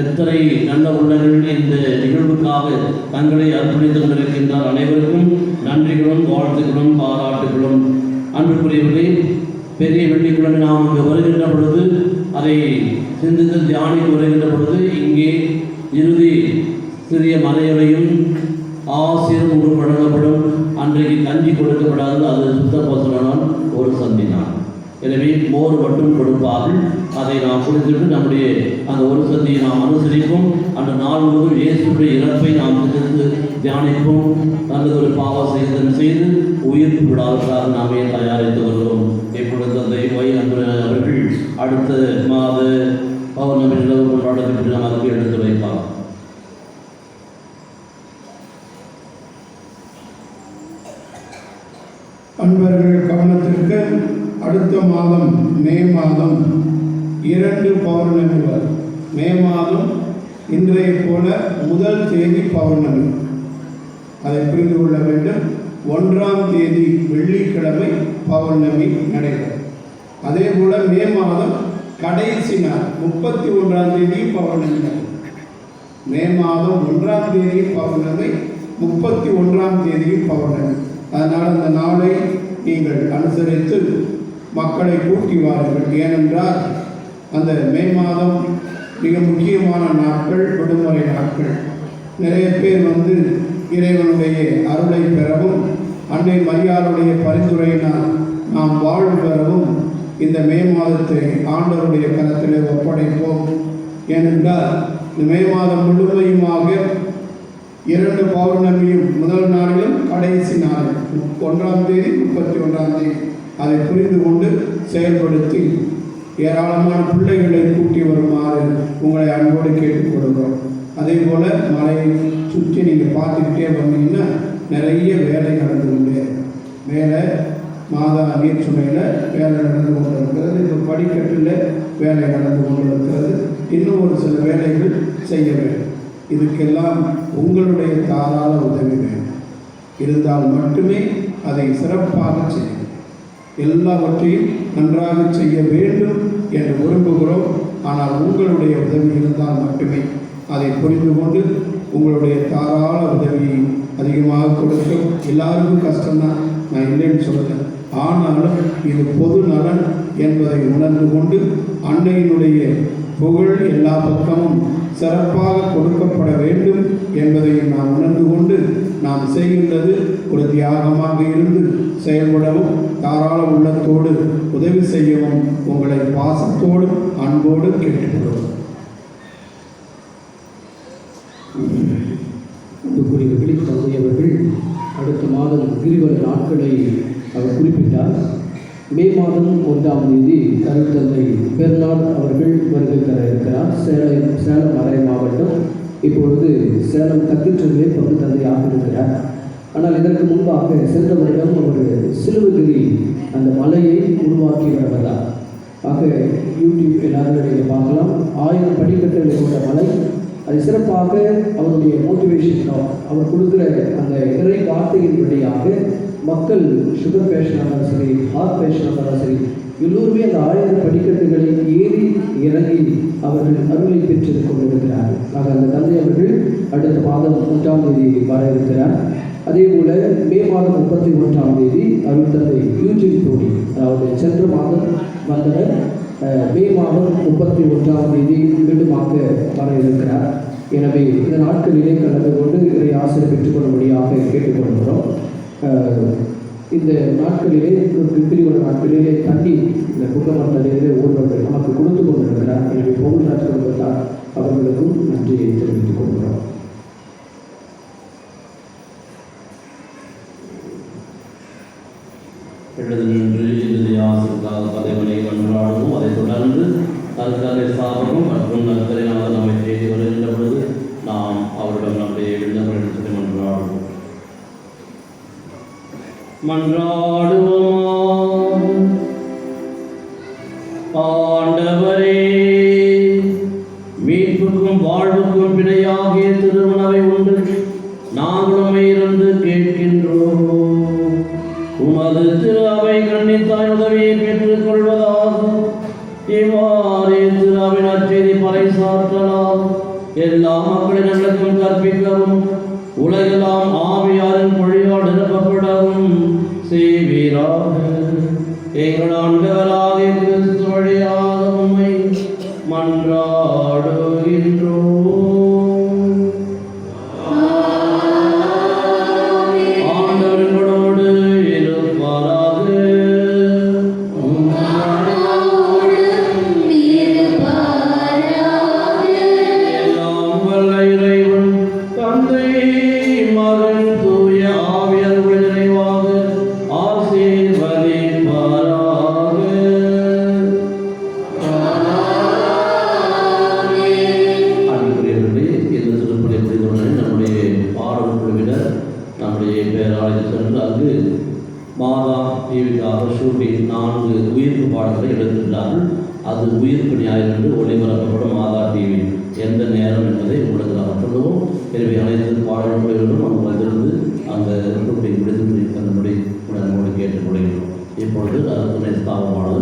எத்தனை நல்ல உள்ளங்கள் இந்த நிகழ்வுக்காக தங்களை அர்ப்பணித்துக் கொண்டிருக்கின்றார் அனைவருக்கும் நன்றிகளும் வாழ்த்துக்களும் பாராட்டுகளும். அன்புக்குரியவர்களே, பெரிய வெள்ளிக்கிழமை நாம் இங்கு வருகின்ற பொழுது அதை சிந்தித்து தியானித்து வருகின்ற பொழுது இங்கே இறுதி சிறிய மலையறையும் ஆசிரியர் உங்களுக்கு வழங்கப்படும். அன்றைக்கு கஞ்சி கொடுக்கப்படாது, அது சுத்தப்போசனால் ஒரு சந்தினான். எனவே மோர் மட்டும் கொடுப்பார்கள். அதை நாம் குடித்துவிட்டு நம்முடைய அந்த ஒரு சந்தியை நாம் அனுசரிப்போம். அந்த நாள் முழுவதும் இயேசுடைய இறப்பை நாம் சிந்தித்து தியானிப்போம். நல்லது ஒரு பாவ செய்து உயிர்ப்பு விடாததாக நாமே தயாரித்து வருவோம். இப்பொழுது அந்த அவர்கள் அடுத்த மாத பௌர்ணமி நிலவு கொண்டாடத்திற்கு நமக்கு எடுத்து வைப்பார். அன்பர்கள் கவனத்திற்கு, அடுத்த மாதம் மே மாதம் 2 பௌர்ணமி வரும். மே மாதம் இன்றைய போல 1 தேதி பௌர்ணமி, அதை புரிந்து கொள்ள வேண்டும். 1ஆம் தேதி வெள்ளிக்கிழமை பௌர்ணமி நடைபெறும். அதே போல மே மாதம் கடைசி நாள் 31ஆம் தேதி பௌர்ணமி நடைபெறும். மே மாதம் 1ஆம் தேதி பௌர்ணமி, 31ஆம் தேதி பௌர்ணமி. அதனால் அந்த நாளை நீங்கள் அனுசரித்து மக்களை கூட்டி வாருங்கள். ஏனென்றால் அந்த மே மாதம் மிக முக்கியமான நாட்கள், விடுமுறை நாட்கள். நிறைய பேர் வந்து இறைவனுடைய அருளை பெறவும் அன்னை மரியாளுடைய பரிந்துரையினால் நாம் வாழ்வு பெறவும் இந்த மே மாதத்தை ஆண்டவருடைய கரத்திலே ஒப்படைப்போம். ஏனென்றால் இந்த மே மாதம் முழுமையுமாக 2 பௌர்ணமியும் முதல் நாளிலும் கடைசி நாளில் 1ஆம் தேதி 31ஆம் தேதி அதை புரிந்து கொண்டு செயல்படுத்தி ஏராளமான பிள்ளைகளை கூட்டி வருமாறு உங்களை அன்போடு கேட்டுக்கொள்கிறோம். அதே போல் மலையை சுற்றி நீங்கள் பார்த்துக்கிட்டே வந்தீங்கன்னா நிறைய வேலை நடந்து கொண்டே மேலே மாதா நீர்ச்சுமையில் வேலை நடந்து கொண்டு இருக்கிறது. இப்போ படிக்கட்டில் வேலை நடந்து கொண்டு இருக்கிறது. இன்னும் ஒரு சில வேலைகள் செய்ய வேண்டும். இதுக்கெல்லாம் உங்களுடைய தாராள உதவி வேண்டும். இருந்தால் மட்டுமே அதை சிறப்பாக செய்யும். எல்லாவற்றையும் நன்றாக செய்ய வேண்டும் என்று விரும்புகிறோம். ஆனால் உங்களுடைய உதவி இருந்தால் மட்டுமே அதை புரிந்து கொண்டு உங்களுடைய தாராள உதவியை அதிகமாக கொடுக்கும். எல்லாருக்கும் கஷ்டம்தான், நான் இல்லைன்னு சொல்லுறேன். ஆனாலும் இது பொது நலன் என்பதை உணர்ந்து கொண்டு அன்னையினுடைய புகழ் எல்லா பக்கமும் சிறப்பாக கொடுக்கப்பட வேண்டும் என்பதையும் நாம் உணர்ந்து கொண்டு நாம் செய்கின்றது ஒரு தியாகமாக இருந்து செயல்படவும் தாராள உள்ளத்தோடு உதவி செய்யவும் உங்களை பாசத்தோடு அன்போடு கேட்டுக்கொள்வோம். அன்புக்குரியவர்களே, தந்தையவர்கள் அடுத்த மாதம் கிரிவல நாட்களை அவர் குறிப்பிட்டார். மே மாதம் 1ஆம் தேதி கருத்தந்தை பெர்னார்ட் அவர்கள் வருகை தர இருக்கிறார். சேலம் மறை மாவட்டம். இப்பொழுது சேலம் கத்தீட்ரலிலே பங்கு தந்தையாக இருக்கிறார். ஆனால் இதற்கு முன்பாக சென்ற வருடம் அவர் சிலுவகிரி அந்த மலையை உருவாக்கி வருவதால் ஆக யூடியூப் எல்லாரும் நீங்கள் பார்க்கலாம். 1000 படிக்கட்டுகளை கொண்ட மலை. அது சிறப்பாக அவருடைய மோட்டிவேஷன், அவர் கொடுக்குற அந்த இறை வார்த்தையின் வழியாக மக்கள் சுகர் பேஷண்டாக இருந்தாலும் சரி, ஹார்ட் பேஷண்டாக இருந்தாலும் சரி, எல்லோருமே அந்த 1000 படிக்கட்டுகளை ஏறி இறங்கி அவர்கள் அருளை பெற்று கொண்டிருக்கிறார்கள். ஆக அந்த தந்தை அவர்கள் அடுத்த மாதம் 3ஆம் தேதி வர இருக்கிறார். அதே போல மே மாதம் 31ஆம் தேதி அருள் தந்தை யூஜின் தோடி, அதாவது சென்ற மாதம் வந்தவர் மே மாதம் 31ஆம் தேதி மீண்டுமாக வர இருக்கிறார். எனவே இந்த நாட்களிலே கலந்து கொண்டு இறை ஆசிரியர் பெற்றுக்கொள்ளும்படியாக கேட்டுக்கொள்கிறோம். இந்த நாட்களிலே கிரிவல நாட்களிலே தண்ணி இந்த குற்றமற்ற தண்ணீரிலே ஓடுவர்கள் நமக்கு கொடுத்து கொண்டிருக்கிறார். எனவே பவுல்ராஜ் குடும்பத்தார் அவர்களுக்கும் நன்றியை தெரிவித்துக் கொள்கிறோம். எழுது நின்று இறுதி ஆசிரியர்களாக பதவிகளை கொண்டாடுவோம். அதைத் தொடர்ந்து நற்கரை சாபகம் மற்றும் நற்கரை நாள் நம்மை செய்து வருகின்ற பொழுது நாம் அவரிடம் நம்முடைய விண்ணப்பங்களை சொல்லி மன்றாடுவோம். மன்றாடுவோம். ஆண்டவரே, மீட்புக்கும் வாழ்வுக்கும் பிணையாகிய திருமணவை உண்டு நாங்களும் இருந்து கேட்கின்றோம். உமது திரு அவை கண்ணித்தாய் உதவியை பெற்றுக் கொள்வதாகும். இவ்வாறு திரு அவை நற்செய்தி பறைசாற்றலாம். எல்லா மக்களினங்களுக்கும் கற்பிக்கவும் உலகெல்லாம் ஆவியாரின் மொழியால் நிரப்பப்படவும் செய்வீராக. எங்கள் ஆண்டவராகிய கிறிஸ்து வழியாக உம்மை மன்றாடுகின்றோம். மாதா டிவிக்காக ஷூட்டிங் 4 உயிர்ப்பு பாடல்களை எடுத்துள்ளார்கள். அது உயிர்ப்பு ஞாயிறு என்று ஒளிபரப்பப்படும் மாதா டிவி எந்த நேரம் என்பதை உங்களுக்கு நாம் சொல்லுவோம். எனவே அனைத்து பாடல்களிலும் அவங்க வந்திருந்து அந்த ஷூட்டிங் முடித்து அந்த முடி உடனோடு கேட்டுக்கொள்கிறோம். இப்பொழுது நலத்துணை ஸ்தாபமானது